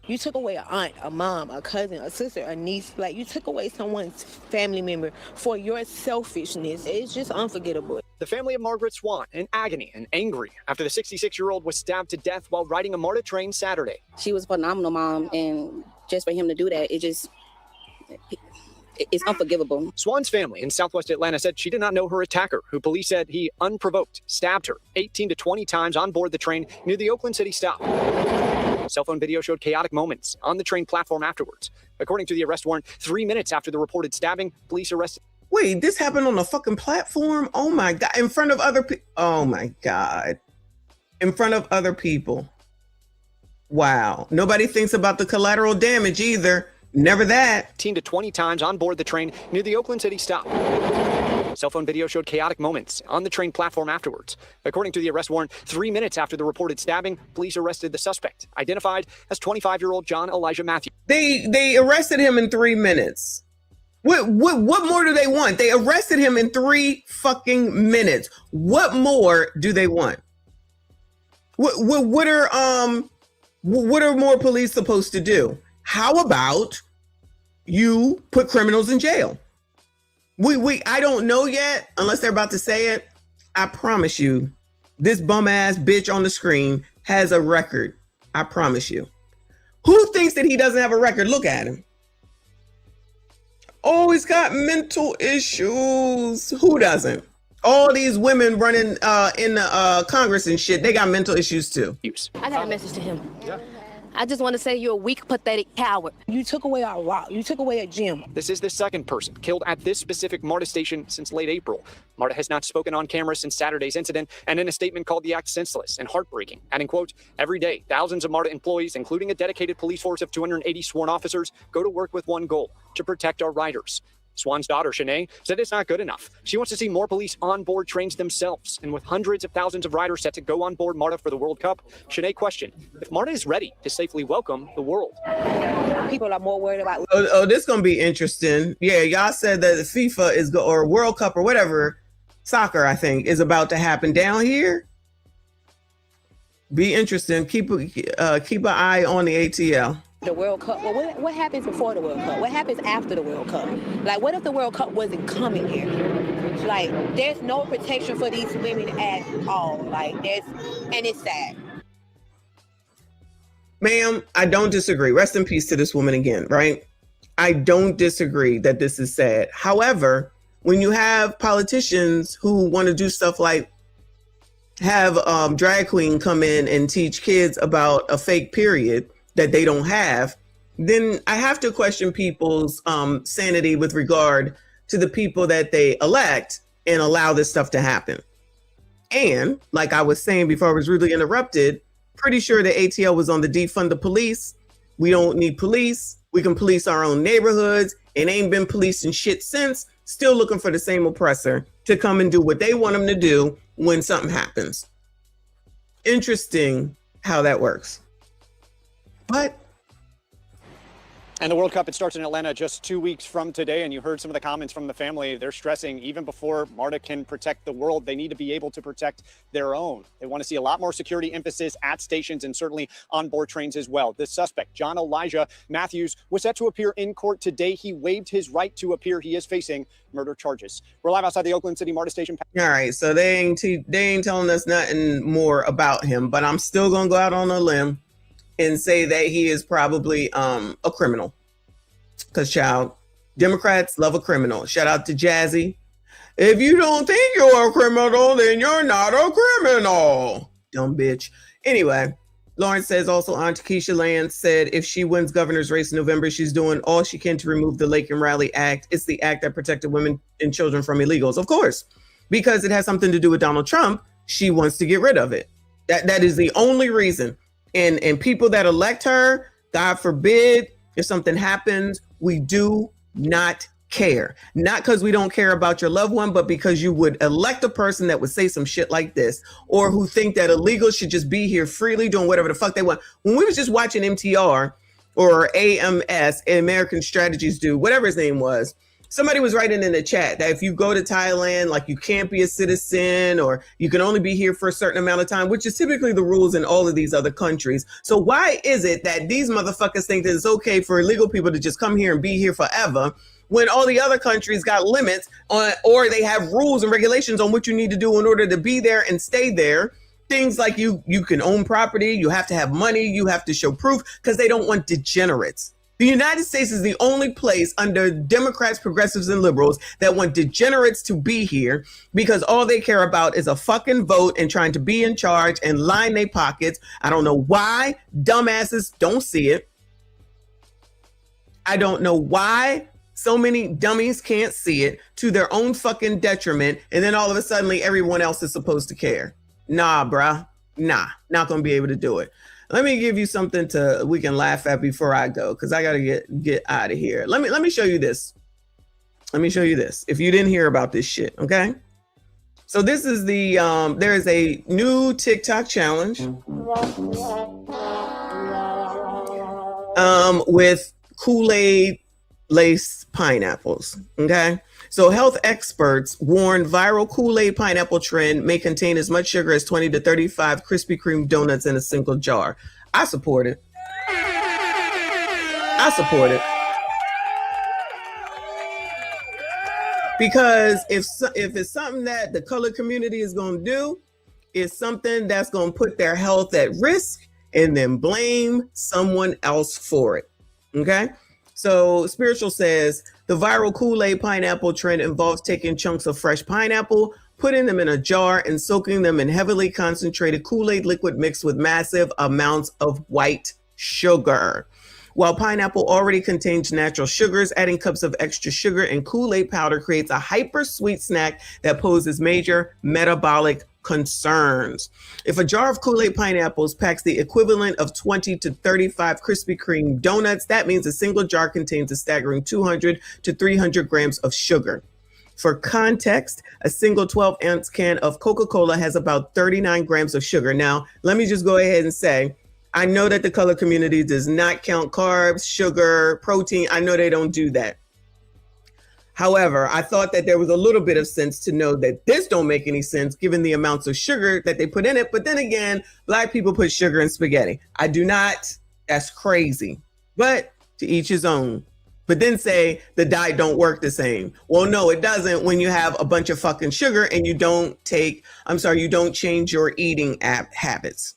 You took away an aunt, a mom, a cousin, a sister, a niece. Like, you took away someone's family member for your selfishness. It's just unforgettable. The family of Margaret Swan in agony and angry after the 66-year-old was stabbed to death while riding a MARTA train Saturday. She was a phenomenal mom, and just for him to do that, it's unforgivable. Swan's family in Southwest Atlanta said she did not know her attacker, who police said he unprovoked stabbed her 18 to 20 times on board the train near the Oakland City stop. Cell phone video showed chaotic moments on the train platform afterwards. According to the arrest warrant, 3 minutes after the reported stabbing, police arrested. Wait, this happened on the fucking platform? Oh my God. In front of other people. Oh my God. In front of other people. Wow. Nobody thinks about the collateral damage either. Never that. 18 to 20 times on board the train near the Oakland City stop. Cell phone video showed chaotic moments on the train platform afterwards. According to the arrest warrant, 3 minutes after the reported stabbing, police arrested the suspect, identified as 25-year-old John Elijah Matthews. They arrested him in 3 minutes. What more do they want? They arrested him in 3 fucking minutes. What more do they want? What are more police supposed to do? How about you put criminals in jail? I don't know yet, unless they're about to say it. I promise you, this bum ass bitch on the screen has a record. I promise you. Who thinks that he doesn't have a record? Look at him. Oh, he's got mental issues. Who doesn't? All these women running in the Congress and shit, they got mental issues too. I got a message to him. I just want to say you're a weak, pathetic coward. You took away our rock. You took away a gym. This is the second person killed at this specific MARTA station since late April. MARTA has not spoken on camera since Saturday's incident, and in a statement called the act senseless and heartbreaking, adding, quote, every day, thousands of MARTA employees, including a dedicated police force of 280 sworn officers, go to work with one goal, to protect our riders. Swan's daughter, Shanae, said it's not good enough. She wants to see more police on board trains themselves. And with hundreds of thousands of riders set to go on board MARTA for the World Cup, Shanae questioned if MARTA is ready to safely welcome the world. People are more worried about... Oh, this is going to be interesting. Yeah, y'all said that the FIFA is, or World Cup or whatever, soccer, I think, is about to happen down here. Be interesting. Keep an eye on the ATL. The World Cup. Well, what happens before the World Cup? What happens after the World Cup? Like, what if the World Cup wasn't coming here? Like, there's no protection for these women at all. Like, and it's sad. Ma'am, I don't disagree. Rest in peace to this woman again, right? I don't disagree that this is sad. However, when you have politicians who want to do stuff like have drag queen come in and teach kids about a fake period that they don't have, then I have to question people's sanity with regard to the people that they elect and allow this stuff to happen. And like I was saying before I was rudely interrupted, pretty sure the ATL was on the defund the police. We don't need police. We can police our own neighborhoods and ain't been policing shit since. Still looking for the same oppressor to come and do what they want them to do when something happens. Interesting how that works. But And the World Cup, it starts in Atlanta just 2 weeks from today. And you heard some of the comments from the family. They're stressing even before MARTA can protect the world, they need to be able to protect their own. They want to see a lot more security emphasis at stations and certainly on board trains as well. The suspect, John Elijah Matthews, was set to appear in court today. He waived his right to appear. He is facing murder charges. We're live outside the Oakland City MARTA station. All right, so they ain't telling us nothing more about him, but I'm still gonna go out on a limb and say that he is probably a criminal. Because, child, Democrats love a criminal. Shout out to Jazzy. If you don't think you're a criminal, then you're not a criminal. Dumb bitch. Anyway, Lawrence says also Aunt Keisha Lance said if she wins governor's race in November, she's doing all she can to remove the Lake and Raleigh Act. It's the act that protected women and children from illegals. Of course, because it has something to do with Donald Trump. She wants to get rid of it. That is the only reason. And people that elect her, God forbid, if something happens, we do not care. Not because we don't care about your loved one, but because you would elect a person that would say some shit like this, or who think that illegals should just be here freely doing whatever the fuck they want. When we was just watching MTR or AMS, American Strategies Do, whatever his name was, somebody was writing in the chat that if you go to Thailand, like you can't be a citizen or you can only be here for a certain amount of time, which is typically the rules in all of these other countries. So why is it that these motherfuckers think that it's okay for illegal people to just come here and be here forever when all the other countries got limits on, or they have rules and regulations on what you need to do in order to be there and stay there? Things like you can own property, you have to have money, you have to show proof, because they don't want degenerates. The United States is the only place under Democrats, progressives, and liberals that want degenerates to be here because all they care about is a fucking vote and trying to be in charge and line their pockets. I don't know why dumbasses don't see it. I don't know why so many dummies can't see it to their own fucking detriment. And then all of a sudden everyone else is supposed to care. Nah, bruh. Nah, not going to be able to do it. Let me give you something we can laugh at before I go, because I got to get out of here. Let me show you this. Let me show you this. If you didn't hear about this shit, okay? So this is the there is a new TikTok challenge with Kool-Aid laced pineapples, okay? So health experts warn viral Kool-Aid pineapple trend may contain as much sugar as 20 to 35 Krispy Kreme donuts in a single jar. I support it. I support it. Because if it's something that the colored community is going to do, it's something that's going to put their health at risk and then blame someone else for it, okay? So Spiritual says, the viral Kool-Aid pineapple trend involves taking chunks of fresh pineapple, putting them in a jar, and soaking them in heavily concentrated Kool-Aid liquid mixed with massive amounts of white sugar. While pineapple already contains natural sugars, adding cups of extra sugar and Kool-Aid powder creates a hyper-sweet snack that poses major metabolic concerns. If a jar of Kool-Aid pineapples packs the equivalent of 20 to 35 Krispy Kreme donuts, that means a single jar contains a staggering 200 to 300 grams of sugar. For context, a single 12-ounce can of Coca-Cola has about 39 grams of sugar. Now, let me just go ahead and say, I know that the color community does not count carbs, sugar, protein. I know they don't do that. However, I thought that there was a little bit of sense to know that this don't make any sense given the amounts of sugar that they put in it. But then again, Black people put sugar in spaghetti. I do not. That's crazy. But to each his own. But then say the diet don't work the same. Well, no, it doesn't when you have a bunch of fucking sugar and you don't change your eating habits.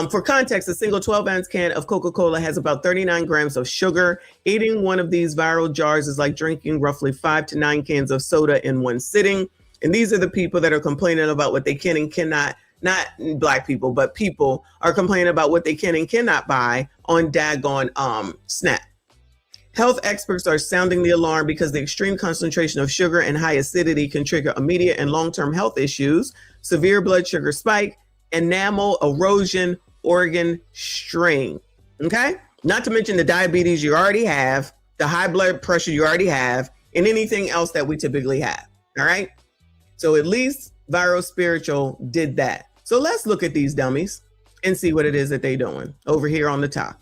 For context, a single 12-ounce can of Coca-Cola has about 39 grams of sugar. Eating one of these viral jars is like drinking roughly 5 to 9 cans of soda in one sitting. And these are the people that are complaining about what they can and cannot, not Black people, but people are complaining about what they can and cannot buy on daggone Snap. Health experts are sounding the alarm because the extreme concentration of sugar and high acidity can trigger immediate and long-term health issues, severe blood sugar spike, enamel erosion, organ strain. Okay? Not to mention the diabetes you already have, the high blood pressure you already have, and anything else that we typically have. All right? So at least Viral Spiritual did that. So let's look at these dummies and see what it is that they're doing over here on the top.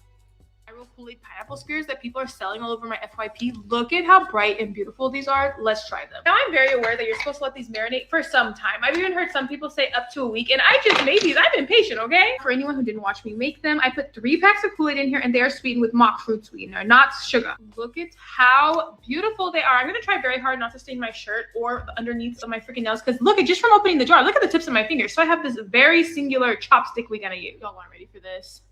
Kool-Aid pineapple spears that people are selling all over my FYP. Look at how bright and beautiful these are. Let's try them. Now I'm very aware that you're supposed to let these marinate for some time. I've even heard some people say up to a week, and I just made these. I'm impatient, okay? For anyone who didn't watch me make them, I put 3 packs of Kool-Aid in here, and they are sweetened with mock fruit sweetener, not sugar. Look at how beautiful they are. I'm gonna try very hard not to stain my shirt or the underneath of my freaking nails, because look at just from opening the jar, look at the tips of my fingers. So I have this very singular chopstick we're gonna use. Y'all aren't ready for this.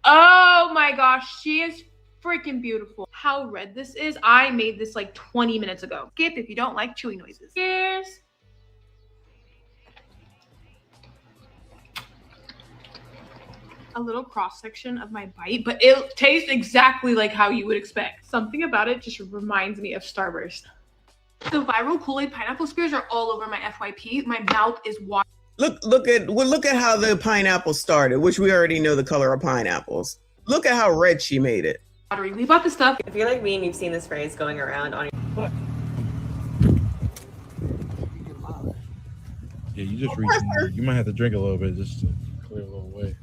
Oh my gosh, she is freaking beautiful. How red this is. I made this like 20 minutes ago. Skip if you don't like chewing noises. Cheers. A little cross section of my bite, but it tastes exactly like how you would expect. Something about it just reminds me of Starburst. The viral Kool-Aid pineapple spears are all over my FYP. My mouth is watering. Look at how the pineapple started, which we already know the color of pineapples. Look at how red she made it. We bought the stuff. If you're like me and you've seen this phrase going around on your... Yeah, you just reach in there. You might have to drink a little bit just to clear a little way.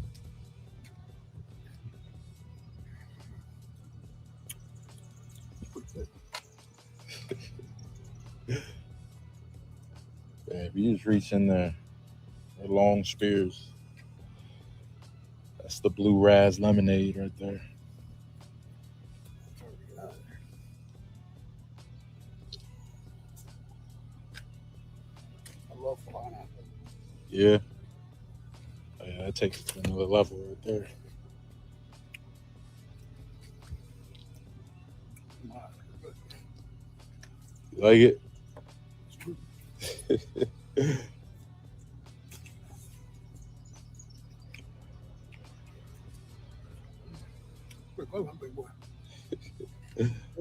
Yeah, if you just reach in there, they're long spears. That's the blue Raz lemonade right there. I love pineapple. Yeah. Oh, yeah, that takes it to another level right there. You like it?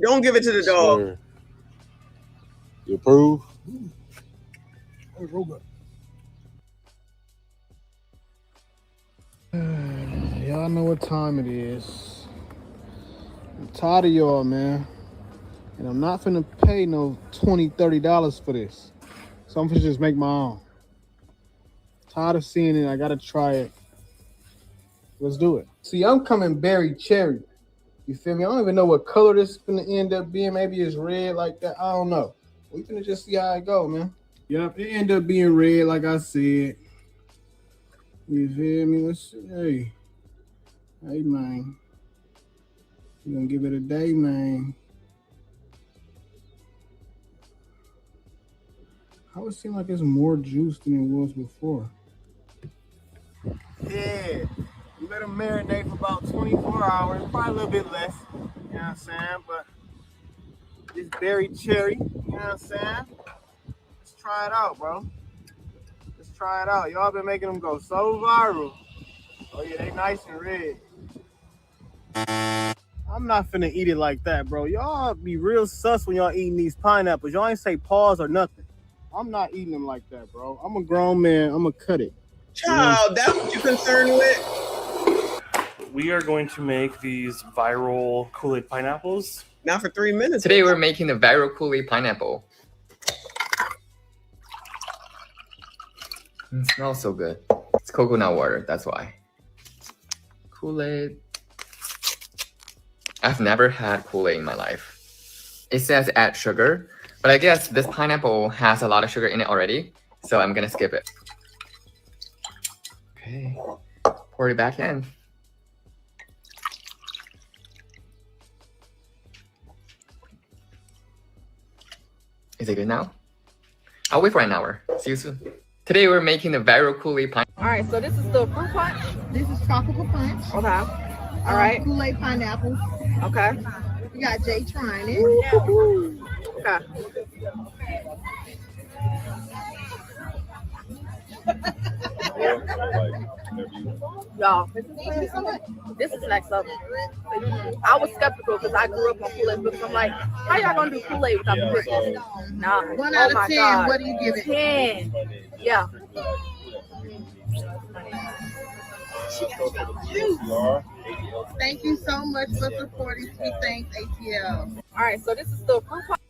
Don't give it to the dog. Sir. You approve? Y'all know what time it is. I'm tired of y'all, man. And I'm not finna pay no $20, $30 for this. So I'm finna just make my own. Tired of seeing it. I gotta try it. Let's do it. See, I'm coming berry cherry. You feel me? I don't even know what color this is gonna end up being. Maybe it's red like that. I don't know. We finna just see how it go, man. Yep, it ended up being red like I said. You feel me? Let's see. Hey, man. We're gonna give it a day, man. How it seem like it's more juice than it was before. Yeah, you let them marinate for about 24 hours, probably a little bit less, you know what I'm saying? But this berry cherry, you know what I'm saying? Let's try it out, bro. Let's try it out. Y'all been making them go so viral. Oh yeah, they nice and red. I'm not finna eat it like that, bro. Y'all be real sus when y'all eating these pineapples. Y'all ain't say pause or nothing. I'm not eating them like that, bro. I'm a grown man. I'm gonna cut it. Child, that's what you're concerned with? We are going to make these viral Kool-Aid pineapples. Now for 3 minutes. Today we're making the viral Kool-Aid pineapple. It smells so good. It's coconut water, that's why. Kool-Aid. I've never had Kool-Aid in my life. It says add sugar, but I guess this pineapple has a lot of sugar in it already, so I'm gonna skip it. Okay, pour it back in. Is it good now? I'll wait for an hour. See you soon. Today we're making the viral Kool-Aid pine. All right, so this is the fruit punch. This is tropical punch. Okay. All right. Kool-Aid pineapple. Okay. We got Jay trying it. Okay. Y'all, this is next level. I was skeptical because I grew up on Kool-Aid books. I'm like, how y'all gonna do Kool-Aid without the pickles? Nah. 1 out of 10. God. What do you give it? 10. Yeah. Thank you so much for supporting Sweet Things ATL. All right, so this is the fruit punch.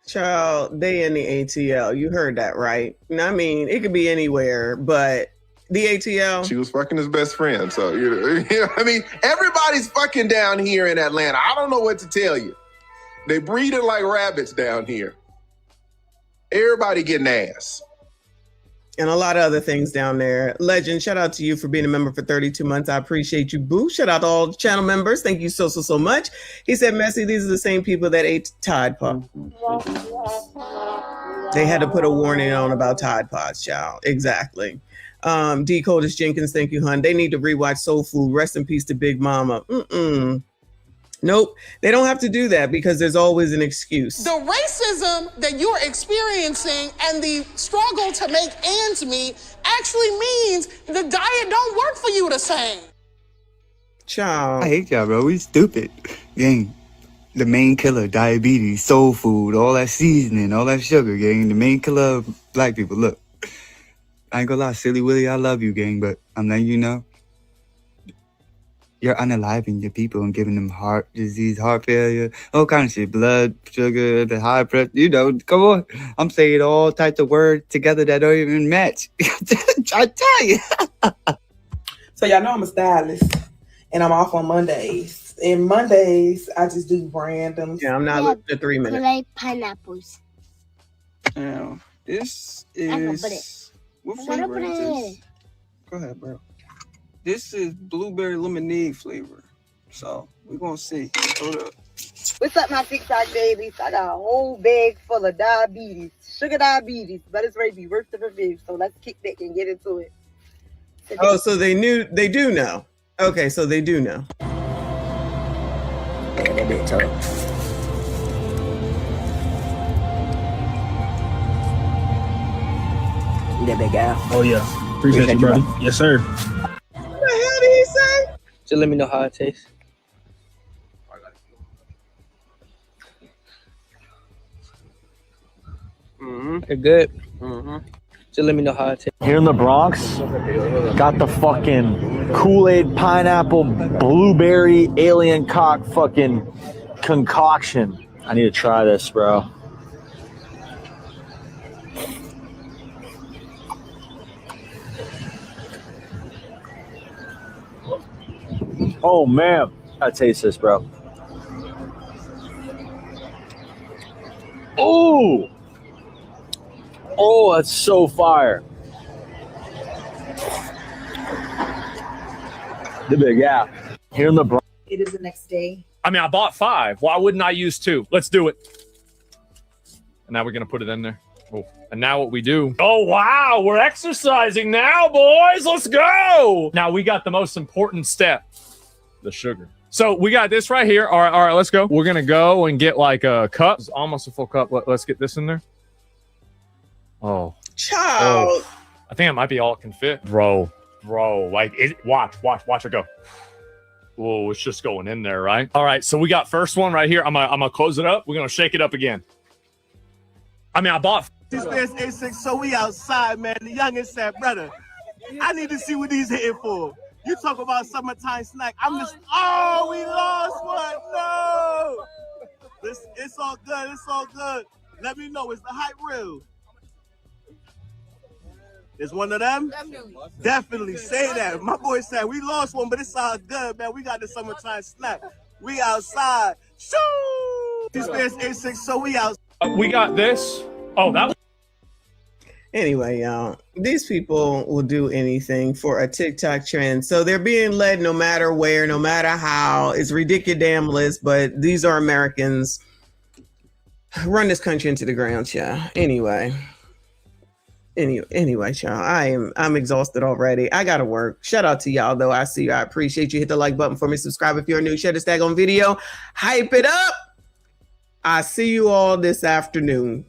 Child, they in the ATL. You heard that right. I mean, it could be anywhere, but the ATL. She was fucking his best friend. So, you know, I mean, everybody's fucking down here in Atlanta. I don't know what to tell you. They breeding like rabbits down here. Everybody getting ass. And a lot of other things down there. Legend, shout out to you for being a member for 32 months. I appreciate you, boo. Shout out to all the channel members. Thank you so much. He said, Messi, these are the same people that ate Tide Pod. They had to put a warning on about Tide Pods, child. Exactly. D. Codis Jenkins, thank you, hun. They need to rewatch Soul Food. Rest in peace to Big Mama. Nope, they don't have to do that because there's always an excuse. The racism that you're experiencing and the struggle to make ends meet actually means the diet don't work for you the same. Child. I hate y'all, bro. We stupid. Gang, the main killer, diabetes, soul food, all that seasoning, all that sugar, gang. The main killer of black people. Look, I ain't gonna lie, Silly Willy, I love you, gang, but I'm letting you know, you're unaliving your people and giving them heart disease, heart failure, all kind of shit, blood sugar, the high pressure, you know, come on. I'm saying all types of words together that don't even match. I tell you. So y'all know I'm a stylist and I'm off on Mondays. And Mondays, I just do random. Yeah, I'm not looking at 3 minutes. Kool-Aid pineapples. Now, this is, what flavor is this? Go ahead, bro. This is blueberry lemonade flavor. So we're gonna see. Hold up. What's up, my TikTok babies? I got a whole bag full of diabetes, sugar diabetes, but it's ready to be worth the review. So let's kick back and get into it. Oh, so they do know. Okay, so they do know. Yeah, that bit tough. That big guy. Oh yeah, appreciate you, brother. Yes, sir. What the hell did he say? Just let me know how it tastes. They're good. Just let me know how it tastes. Here in the Bronx, got the fucking Kool-Aid pineapple blueberry alien cock fucking concoction. I need to try this, bro. Oh man, I taste this, bro. Oh, that's so fire. The big app here in the Bronx. It is the next day. I mean, I bought 5. Why wouldn't I use 2? Let's do it. And now we're gonna put it in there. Oh, and now what we do? Oh wow, we're exercising now, boys. Let's go. Now we got the most important step. The sugar. So we got this right here. All right, let's go. We're gonna go and get like a cup. It's almost a full cup. Let's get this in there. Oh, child. Oh. I think it might be all it can fit, bro. Like, watch it go. Whoa, it's just going in there, right? All right, so we got first one right here. I'm gonna close it up. We're gonna shake it up again. I mean, I bought. This man's A6, so we outside, man. The youngest said, brother, I need to see what he's hitting for. You talk about summertime snack. I'm just, oh, we lost one. No. It's all good. It's all good. Let me know. Is the hype real? Is one of them? Definitely. Say that. My boy said we lost one, but it's all good, man. We got the summertime snack. We outside. Shoo! This man's A6, so we outside. We got this. Oh, that was. Anyway, y'all, these people will do anything for a TikTok trend. So they're being led no matter where, no matter how. It's ridiculous, but these are Americans. Run this country into the ground, yeah. Anyway. Anyway, y'all, I'm exhausted already. I gotta work. Shout out to y'all though. I see you. I appreciate you. Hit the like button for me. Subscribe if you're new. Share this tag on video. Hype it up. I see you all this afternoon.